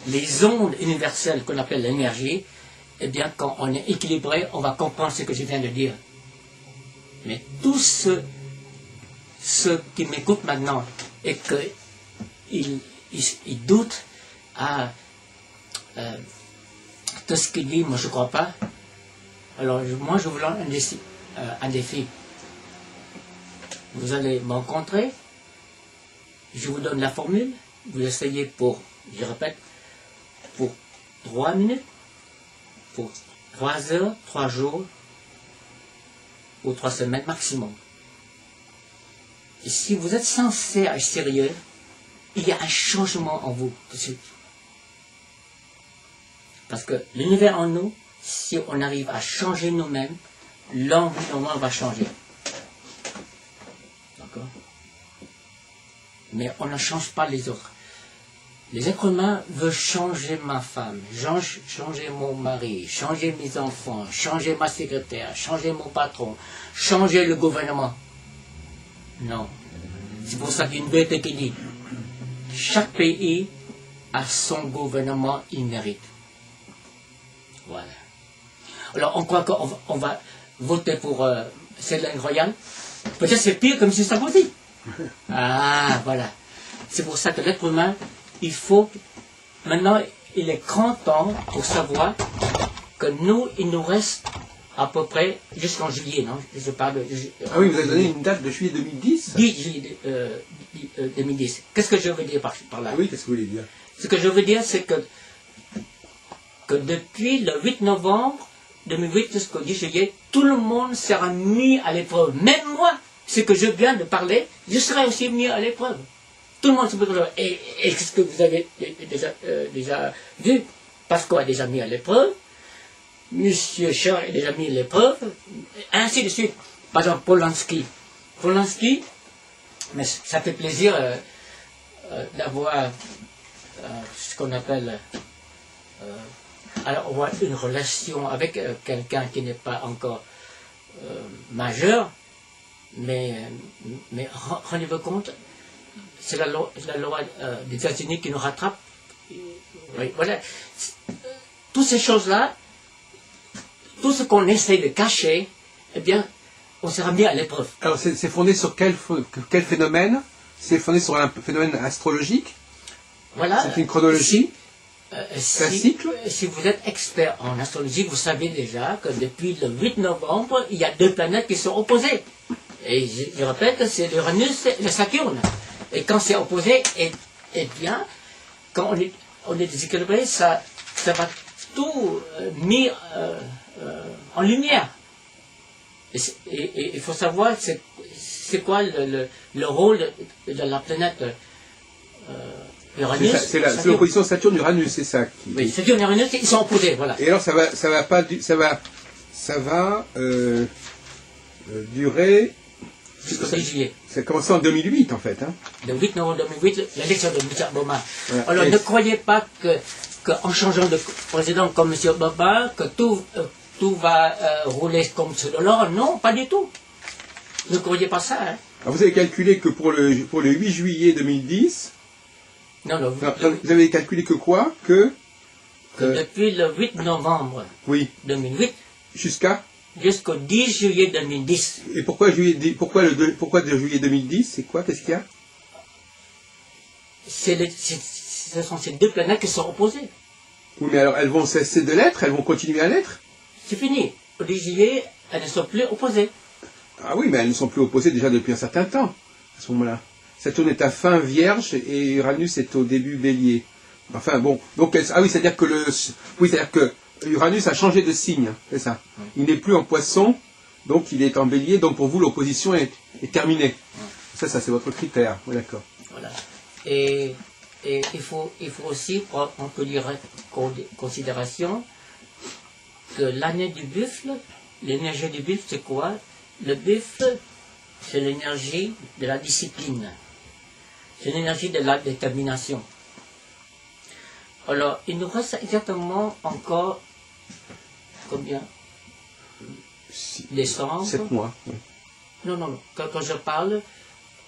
les ondes universelles qu'on appelle l'énergie, eh bien, quand on est équilibré, on va comprendre ce que je viens de dire. Mais tous ceux qui m'écoutent maintenant et qu'ils doutent à tout ce qu'il dit, moi je ne crois pas. Alors moi je vous lance un défi. Vous allez me rencontrer, je vous donne la formule, vous essayez pour, je répète, pour 3 minutes, pour 3 heures, 3 jours, ou 3 semaines maximum. Et si vous êtes sincère et sérieux, il y a un changement en vous tout de suite. Parce que l'univers en nous, si on arrive à changer nous-mêmes, l'environnement va changer. D'accord? Mais on ne change pas les autres. Les êtres humains veulent changer ma femme, changer mon mari, changer mes enfants, changer ma secrétaire, changer mon patron, changer le gouvernement. Non. C'est pour ça qu'il y a une vérité qui dit, chaque pays a son gouvernement, il mérite. Voilà. Alors on croit qu'on va voter pour Ségolène Royal. Peut-être c'est pire comme si ça votait. Ah, voilà. C'est pour ça que l'être humain, il faut... Maintenant, il est grand temps pour savoir que nous, il nous reste à peu près jusqu'en juillet, non? Je parle de... Ah oui, vous avez donné une date de juillet 2010? 10 juillet 2010. Qu'est-ce que je veux dire par là? Oui, qu'est-ce que vous voulez dire? Ce que je veux dire, c'est que depuis le 8 novembre 2008 jusqu'au 10 juillet, tout le monde sera mis à l'épreuve. Même moi, ce que je viens de parler, je serai aussi mis à l'épreuve. Tout le monde se pose la question. Et ce que vous avez déjà vu, Pasco a déjà mis à l'épreuve, Monsieur Charles est déjà mis à l'épreuve, ainsi de suite. Par exemple, Polanski. Polanski, mais ça fait plaisir d'avoir ce qu'on appelle avoir une relation avec quelqu'un qui n'est pas encore majeur, mais rendez-vous compte, c'est la loi des États-Unis qui nous rattrape. Oui, voilà. Toutes ces choses-là, tout ce qu'on essaie de cacher, eh bien, on sera mis à l'épreuve. Alors, c'est fondé sur quel phénomène? C'est fondé sur un phénomène astrologique? Voilà. C'est une chronologie? Si vous êtes expert en astrologie, vous savez déjà que depuis le 8 novembre, il y a 2 planètes qui sont opposées. Et je répète, c'est l'Uranus et le Saturne. Et quand c'est opposé, eh bien, quand on est déséquilibré, ça va tout mis en lumière. Et il faut savoir c'est quoi le rôle de la planète Uranus. C'est l'opposition Saturne-Uranus, c'est ça. Oui, Saturne et Uranus, ils sont opposés, voilà. Et alors ça va durer jusqu'au 10 juillet. Ça a commencé en 2008 en fait. Hein. Le 8 novembre 2008, l'élection de M. Obama. Voilà. Alors ne croyez pas qu'en changeant de président comme M. Obama, que tout va rouler comme sur de l'or. Non, pas du tout. Ne croyez pas ça. Hein. Alors vous avez calculé que pour le 8 juillet 2010, non, vous avez calculé que quoi? Que depuis le 8 novembre 2008 jusqu'au 10 juillet 2010. Et pourquoi de juillet 2010? C'est quoi? Qu'est-ce qu'il y a? Ce sont ces 2 planètes qui sont opposées. Oui, mais alors elles vont cesser de l'être? Elles vont continuer à l'être? C'est fini. Au 10 juillet, elles ne sont plus opposées. Ah oui, mais elles ne sont plus opposées déjà depuis un certain temps, à ce moment-là. Saturne est à fin Vierge et Uranus est au début Bélier. Enfin bon, donc c'est-à-dire que Uranus a changé de signe, c'est ça. Il n'est plus en Poisson, donc il est en Bélier. Donc pour vous l'opposition est terminée. Ça c'est votre critère. Oui, d'accord. Voilà. Et il faut aussi prendre en considération que l'année du buffle, l'énergie du buffle, c'est quoi? Le buffle, c'est l'énergie de la discipline. C'est l'énergie de la détermination. Alors, il nous reste exactement encore combien? Décembre. 7 mois. Oui. Non. Quand je parle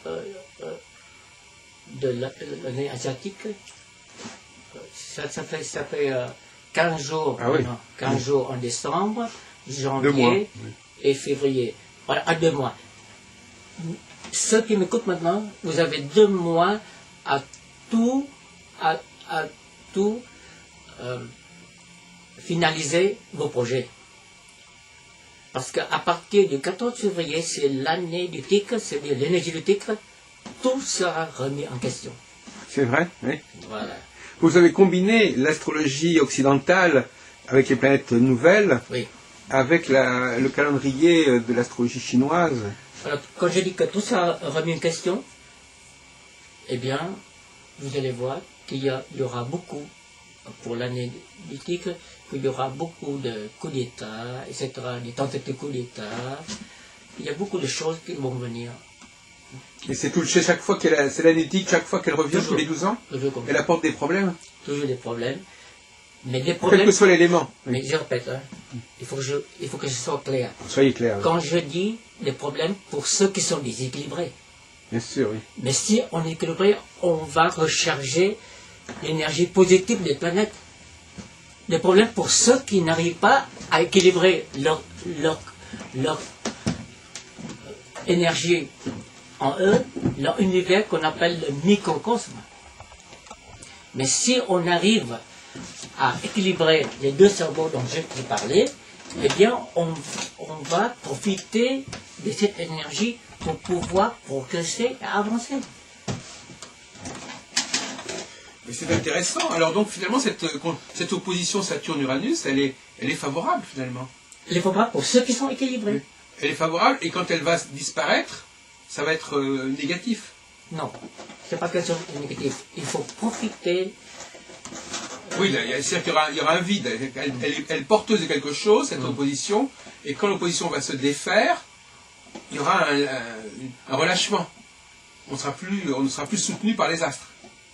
de l'année asiatique, ça fait 15 jours. Ah oui. Non, 15 jours en décembre, 2 mois. janvier et février. Voilà, à 2 mois. Ceux qui m'écoutent maintenant, vous avez 2 mois à tout finaliser vos projets. Parce qu'à partir du 14 février, c'est l'année du tigre, c'est-à-dire l'énergie du tigre, tout sera remis en question. C'est vrai, oui. Voilà. Vous avez combiné l'astrologie occidentale avec les planètes nouvelles, Oui. avec le calendrier de l'astrologie chinoise. Alors, quand je dis que tout sera remis en question, eh bien, vous allez voir qu'il y aura beaucoup, pour l'année du tigre, qu'il y aura beaucoup de coups d'État, etc., des tentatives de coups d'État. Il y a beaucoup de choses qui vont venir. Et c'est touché chaque fois c'est l'année du tigre, chaque fois qu'elle revient, Toujours. tous les 12 ans. Toujours comme Elle ça. apporte des problèmes, Toujours des problèmes. Mais des quel problèmes. que soit l'élément. Mais je répète, hein, il faut que je sois clair. Soyez clair. Quand je dis des problèmes pour ceux qui sont déséquilibrés. Bien sûr, oui. Mais si on est équilibré, on va recharger l'énergie positive des planètes. Des problèmes pour ceux qui n'arrivent pas à équilibrer leur énergie en eux, leur univers qu'on appelle le microcosme. Mais si on arrive à équilibrer les deux cerveaux dont j'ai parlé, eh bien, on va profiter de cette énergie pour pouvoir progresser et avancer. Mais c'est intéressant. Alors donc finalement, cette opposition Saturne-Uranus, elle est favorable finalement. Elle est favorable pour ceux qui sont équilibrés. Oui. Elle est favorable et quand elle va disparaître, ça va être négatif. Non, c'est pas quelque chose de négatif. Il faut profiter. Oui, c'est-à-dire qu'il y aura un vide. Elle est porteuse de quelque chose, cette opposition, et quand l'opposition va se défaire, il y aura un relâchement. On ne sera plus soutenu par les astres.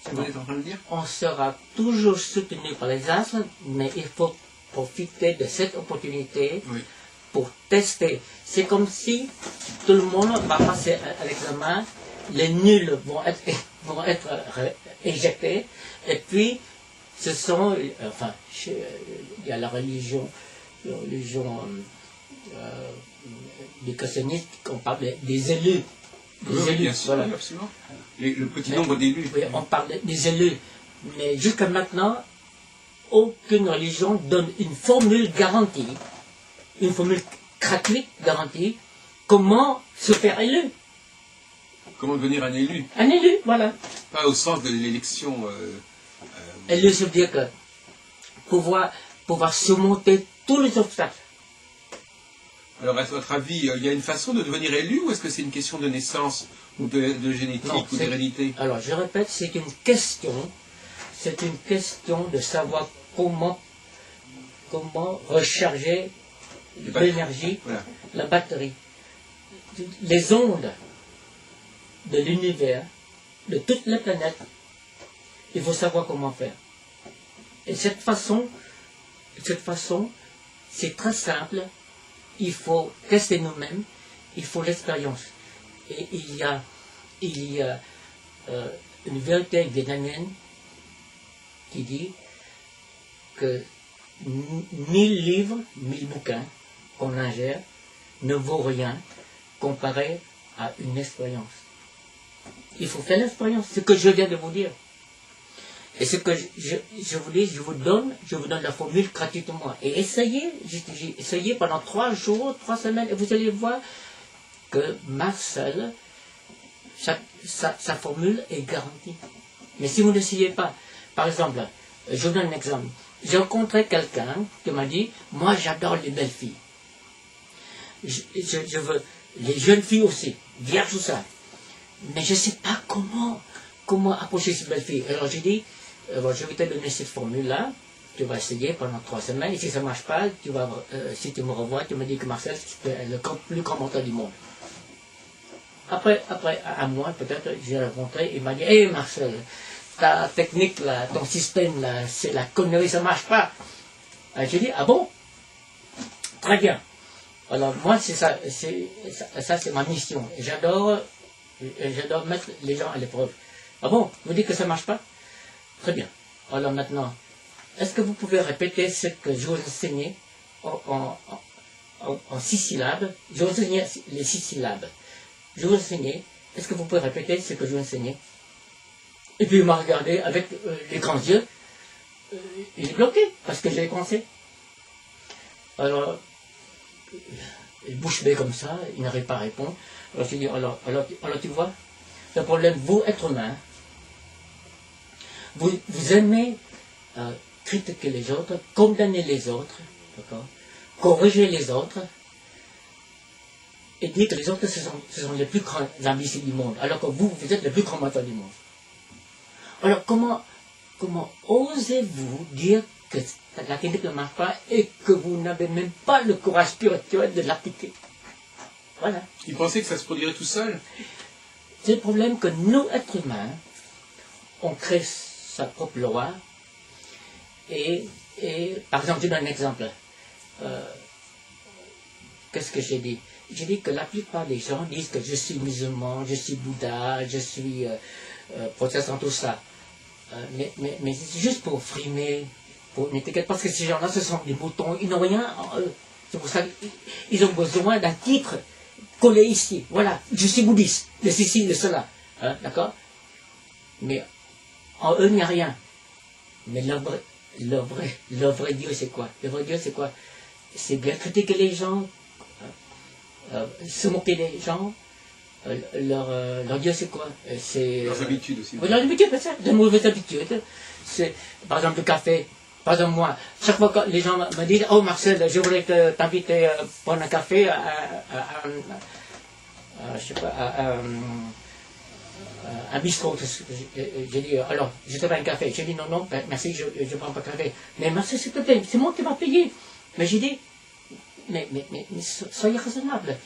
C'est ce que vous êtes en train de dire? On sera toujours soutenu par les astres, mais il faut profiter de cette opportunité Oui. pour tester. C'est comme si tout le monde va passer à l'examen, les nuls vont être éjectés, et puis ce sont, enfin, il y a la religion des christianistes, on parle des élus. Oui, bien sûr, voilà. oui, absolument. Le petit nombre d'élus. Oui, on parle des élus. Mais jusqu'à maintenant, aucune religion donne une formule garantie, une formule gratuite garantie, comment se faire élu. Comment devenir un élu? Un élu, voilà. Pas au sens de l'élection. Élu, ça veut dire que pouvoir surmonter tous les obstacles. Alors, à votre avis, il y a une façon de devenir élu ou est-ce que c'est une question de naissance ou de génétique Non, ou d'hérédité? Alors, je répète, c'est une question de savoir comment recharger l'énergie, Voilà. la batterie. Les ondes de l'univers, de toutes les planètes, il faut savoir comment faire. Et cette façon, c'est très simple. Il faut tester nous-mêmes, il faut l'expérience. Et il y a une vérité vietnamienne qui dit que 1000 livres, 1000 bouquins qu'on ingère ne vaut rien comparé à une expérience. Il faut faire l'expérience, ce que je viens de vous dire. Et ce que je vous dis, je vous donne la formule gratuitement. Et essayez pendant 3 jours, 3 semaines, et vous allez voir que Marcel, sa formule est garantie. Mais si vous n'essayez pas, par exemple, je vous donne un exemple. J'ai rencontré quelqu'un qui m'a dit, moi j'adore les belles filles. Je veux les jeunes filles aussi, vierges ou ça. Mais je ne sais pas comment approcher ces belles filles. Alors j'ai dit, je vais te donner cette formule-là, tu vas essayer pendant 3 semaines, et si ça ne marche pas, si tu me revois, tu me dis que Marcel, c'est le plus grand menteur du monde. après un mois, peut-être, j'ai rencontré, il m'a dit, hé Marcel, ta technique, là, ton système, là, c'est la connerie, ça marche pas. J'ai dit, ah bon? Très bien. Alors, moi, c'est ça c'est ma mission. J'adore mettre les gens à l'épreuve. Ah bon? Vous dites que ça marche pas? Très bien. Alors maintenant, est-ce que vous pouvez répéter ce que je vous enseignais en 6 syllabes? Je vous enseignais les 6 syllabes. Je vous enseignais. Est-ce que vous pouvez répéter ce que je vous enseignais? Et puis il m'a regardé avec les grands yeux. Il est bloqué parce que j'ai pensé. Alors, il bouche bée comme ça, il n'arrive pas à répondre. Alors je dis, alors tu vois, le problème, vous, être humain, vous aimez critiquer les autres, condamner les autres, d'accord, corriger les autres, et dire que les autres, ce sont les plus grands imbéciles du monde, alors que vous êtes les plus grands menteurs du monde. Alors comment osez-vous dire que la technique ne marche pas et que vous n'avez même pas le courage spirituel de l'appliquer? Voilà. Il pensait que ça se produirait tout seul? C'est le problème que nous, êtres humains, on crée sa propre loi. Et par exemple, je donne un exemple. Qu'est-ce que j'ai dit? J'ai dit que la plupart des gens disent que je suis musulman, je suis Bouddha, je suis protestant, tout ça. Mais c'est juste pour frimer, pour une étiquette, parce que ces gens-là, ce sont des moutons, ils n'ont rien en eux. C'est pour ça qu'ils ont besoin d'un titre collé ici. Voilà, je suis bouddhiste, de ceci, de cela. Hein, d'accord? Mais en eux, il n'y a rien. Mais le vrai Dieu, c'est quoi? Le vrai Dieu, c'est quoi? C'est bien critiquer les gens, se moquer des gens. Leur Dieu, c'est quoi? C'est leurs habitudes aussi. Leurs habitudes, c'est ça, de mauvaises habitudes. C'est, par exemple, le café. Par exemple, moi, chaque fois que les gens me disent, oh Marcel, je voulais t'inviter à prendre un café je sais pas, un bistrot. J'ai dit, alors, je te fais un café. J'ai dit, non, merci, je ne prends pas de café. Mais Marcel, s'il te plaît, c'est moi qui va payer. Mais j'ai dit, mais soyez raisonnable.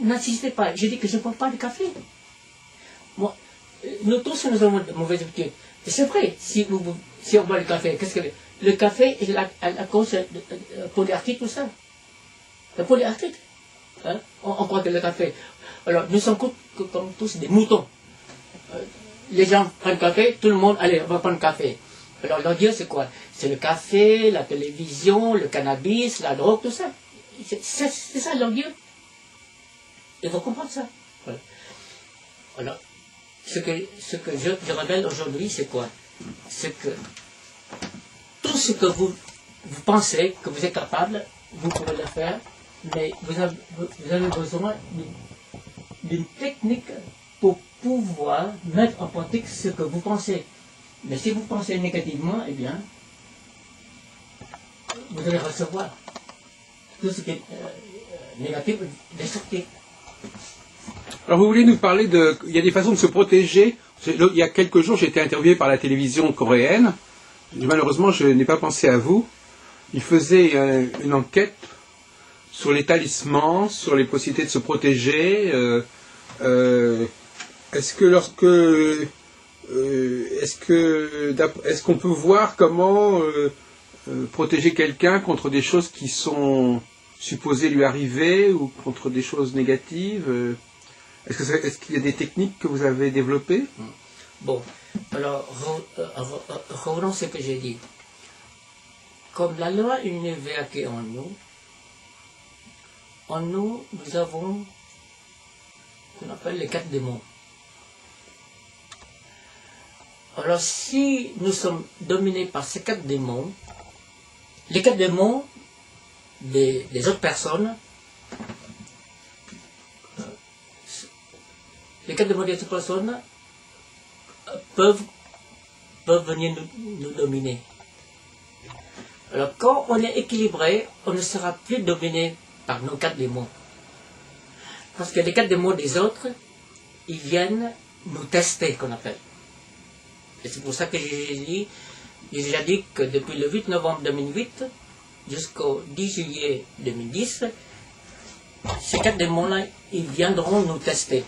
N'insistez pas. J'ai dit que je ne bois pas de café. Moi, nous tous, nous avons de mauvaises habitudes. Et c'est vrai, si on boit le café, qu'est-ce que le café est la cause de polyarthrite, tout ça. La polyarthrite. Hein? On croit que le café. Alors, nous sommes comme tous des moutons. Les gens prennent café, tout le monde, allez, on va prendre café. Alors, leur Dieu, c'est quoi? C'est le café, la télévision, le cannabis, la drogue, tout ça. C'est ça leur Dieu. Il faut comprendre ça. Voilà. Alors, ce que je révèle aujourd'hui, c'est quoi? C'est que tout ce que vous pensez que vous êtes capable, vous pouvez le faire, mais vous avez besoin d'une technique pour pouvoir mettre en pratique ce que vous pensez. Mais si vous pensez négativement, eh bien, vous allez recevoir tout ce qui est négatif, destructif. Alors vous voulez nous parler il y a des façons de se protéger. Il y a quelques jours, j'ai été interviewé par la télévision coréenne. Malheureusement, je n'ai pas pensé à vous. Ils faisaient une enquête sur les talismans, sur les possibilités de se protéger. Est-ce qu'on peut voir comment protéger quelqu'un contre des choses qui sont supposées lui arriver ou contre des choses négatives? Est-ce qu'il y a des techniques que vous avez développées? Bon, alors revenons à ce que j'ai dit. Comme la loi univers qui est en nous, nous avons ce qu'on appelle les 4 démons. Alors si nous sommes dominés par ces 4 démons, les 4 démons des autres personnes, les 4 démons des autres personnes peuvent venir nous dominer. Alors quand on est équilibré, on ne sera plus dominé par nos 4 démons. Parce que les 4 démons des autres, ils viennent nous tester, qu'on appelle. Et c'est pour ça que j'ai déjà dit que depuis le 8 novembre 2008 jusqu'au 10 juillet 2010, ces 4 démons-là, ils viendront nous tester.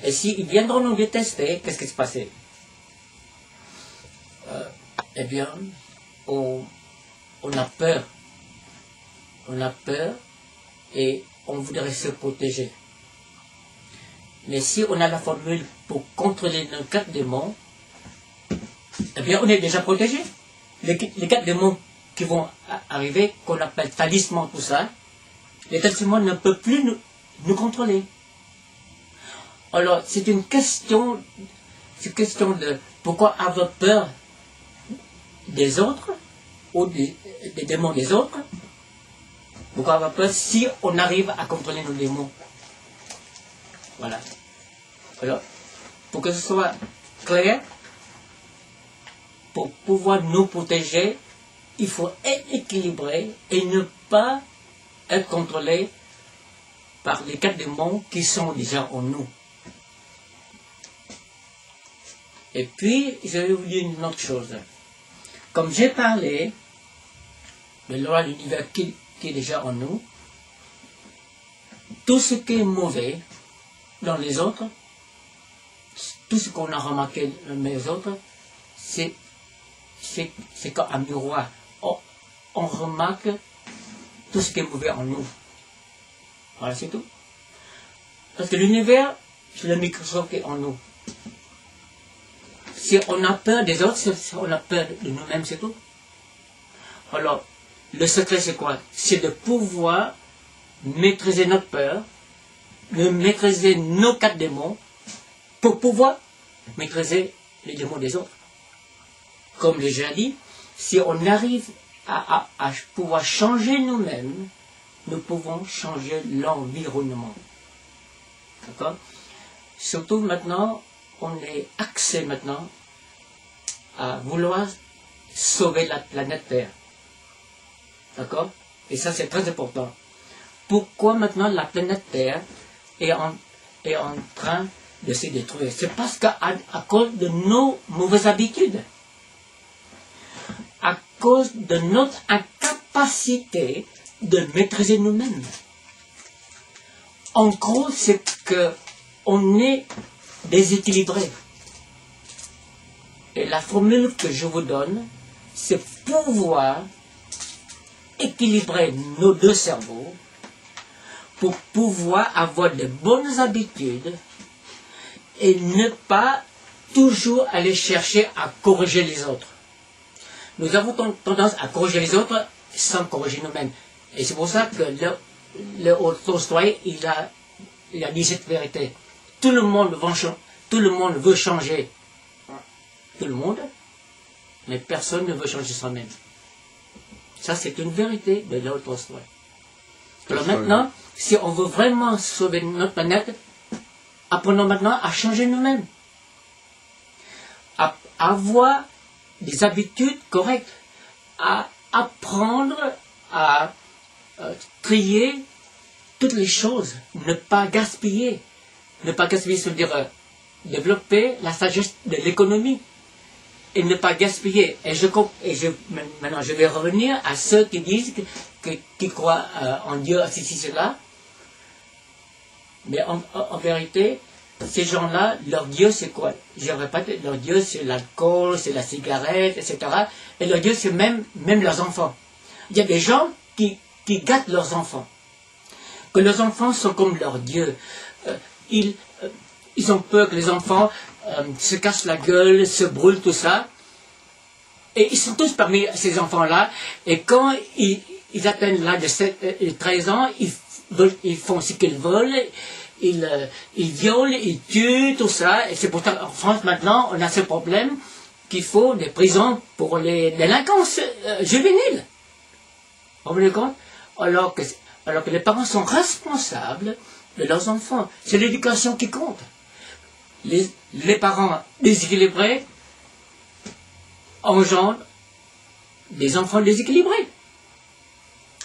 Et s'ils viendront nous détester, qu'est-ce qui se passait? Eh bien, on a peur. On a peur et on voudrait se protéger. Mais si on a la formule pour contrôler nos 4 démons, eh bien, on est déjà protégé. Les 4 démons qui vont arriver, qu'on appelle talisman, tout ça, les talismans ne peuvent plus nous contrôler. Alors, c'est une question de pourquoi avoir peur des autres, ou des démons des autres. Pourquoi avoir peur si on arrive à contrôler nos démons? Voilà. Alors, pour que ce soit clair, pour pouvoir nous protéger, il faut être équilibré et ne pas être contrôlé par les 4 démons qui sont déjà en nous. Et puis, je vais vous dire une autre chose. Comme j'ai parlé de la loi de l'univers qui est déjà en nous, tout ce qui est mauvais dans les autres, tout ce qu'on a remarqué dans les autres, c'est comme un miroir. On remarque tout ce qui est mauvais en nous. Voilà, c'est tout. Parce que l'univers, c'est le microscope qui est en nous. Si on a peur des autres, si on a peur de nous-mêmes, c'est tout. Alors, le secret, c'est quoi? C'est de pouvoir maîtriser notre peur, de maîtriser nos 4 démons, pour pouvoir maîtriser les démons des autres. Comme j'ai déjà dit, si on arrive à pouvoir changer nous-mêmes, nous pouvons changer l'environnement. D'accord? Surtout maintenant, on est axé maintenant à vouloir sauver la planète Terre. D'accord? Et ça, c'est très important. Pourquoi maintenant la planète Terre est en train de se détruire? C'est parce qu'à cause de nos mauvaises habitudes. À cause de notre incapacité de maîtriser nous-mêmes. En gros, c'est qu'on est déséquilibré. Et la formule que je vous donne, c'est pouvoir équilibrer nos 2 cerveaux pour pouvoir avoir de bonnes habitudes et ne pas toujours aller chercher à corriger les autres. Nous avons tendance à corriger les autres sans corriger nous-mêmes. Et c'est pour ça que le Tolstoï, il a dit cette vérité. Tout le monde veut changer. Tout le monde, mais personne ne veut changer soi-même. Ça, c'est une vérité de Léo Tolstoï. Alors maintenant, si on veut vraiment sauver notre planète, apprenons maintenant à changer nous-mêmes. À avoir des habitudes correctes. À apprendre à trier toutes les choses. Ne pas gaspiller. Ne pas gaspiller, c'est-à-dire développer la sagesse de l'économie. Et ne pas gaspiller. Maintenant, je vais revenir à ceux qui disent, qui croient en Dieu, ceci, cela. Mais en vérité, ces gens-là, leur Dieu, c'est quoi? Je répète, leur Dieu, c'est l'alcool, c'est la cigarette, etc. Et leur Dieu, c'est même leurs enfants. Il y a des gens qui gâtent leurs enfants. Que leurs enfants sont comme leur Dieu. Ils ont peur que les enfants se cassent la gueule, se brûlent, tout ça. Et ils sont tous parmi ces enfants-là. Et quand ils atteignent l'âge de 13 ans, ils font ce qu'ils veulent. Ils violent, ils tuent, tout ça. Et c'est pour ça qu'en France, maintenant, on a ce problème qu'il faut des prisons pour les délinquants juvéniles. Vous vous rendez compte? Alors que les parents sont responsables de leurs enfants. C'est l'éducation qui compte. Les parents déséquilibrés engendrent des enfants déséquilibrés.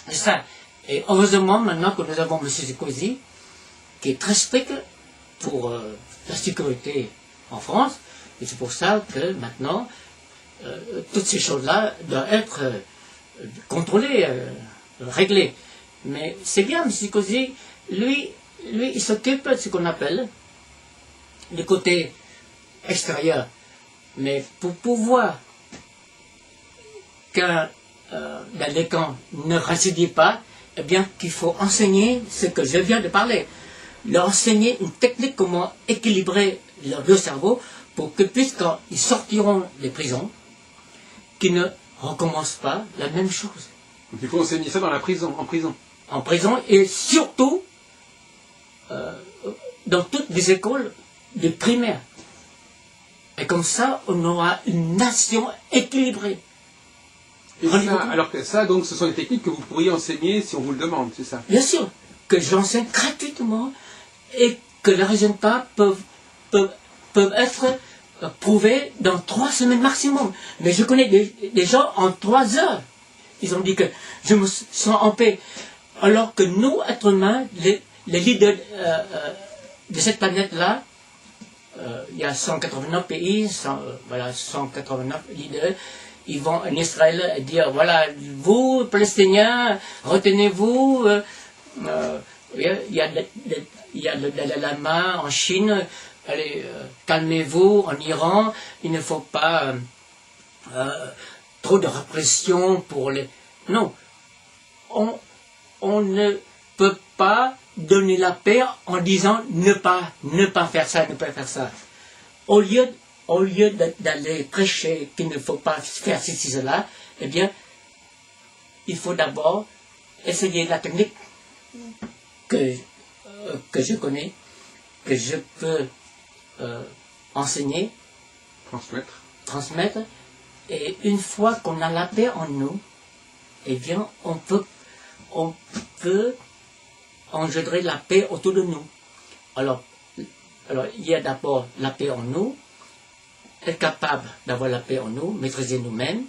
C'est ça. Et heureusement, maintenant que nous avons M. Sarkozy, qui est très strict pour la sécurité en France, et c'est pour ça que maintenant, toutes ces choses-là doivent être contrôlées, réglées. Mais c'est bien, M. Sarkozy, lui, il s'occupe de ce qu'on appelle du côté extérieur. Mais pour pouvoir qu'un délinquant ne récidive pas, eh bien qu'il faut enseigner ce que je viens de parler. Leur enseigner une technique comment équilibrer leurs deux cerveaux pour que puisqu'ils sortiront des prisons, qu'ils ne recommencent pas la même chose. Donc il faut enseigner ça dans la prison, en prison. En prison et surtout dans toutes les écoles de primaire. Et comme ça, on aura une nation équilibrée. Et ça, alors que ça, donc, ce sont des techniques que vous pourriez enseigner si on vous le demande, c'est ça? Bien sûr, que j'enseigne gratuitement et que les résultats peuvent être prouvés dans 3 semaines maximum. Mais je connais des gens en 3 heures. Ils ont dit que je me sens en paix. Alors que nous, êtres humains, les leaders de cette planète-là, il y a 189 pays, 189 leaders, ils vont en Israël et dire, voilà, vous, Palestiniens, retenez-vous, il y a le Dalai Lama en Chine, allez, calmez-vous, en Iran, il ne faut pas trop de répression pour les... Non, on ne peut pas donner la paix en disant ne pas faire ça, ne pas faire ça. Au lieu d'aller prêcher qu'il ne faut pas faire ceci, cela, eh bien, il faut d'abord essayer la technique que je connais, que je peux enseigner, transmettre, et une fois qu'on a la paix en nous, eh bien, on peut engendrer la paix autour de nous. Alors il y a d'abord la paix en nous, être capable d'avoir la paix en nous, maîtriser nous-mêmes.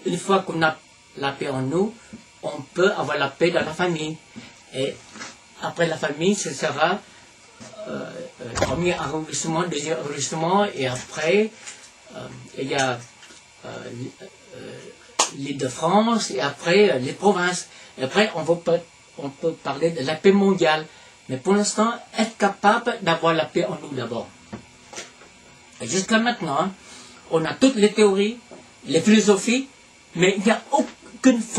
Une fois qu'on a la paix en nous, on peut avoir la paix dans la famille. Et après la famille, ce sera premier arrondissement, deuxième arrondissement, et après, il y a l'île de France, et après les provinces. Et après, on peut parler de la paix mondiale. Mais pour l'instant, être capable d'avoir la paix en nous d'abord. Et jusqu'à maintenant, on a toutes les théories, les philosophies, mais il n'y a aucune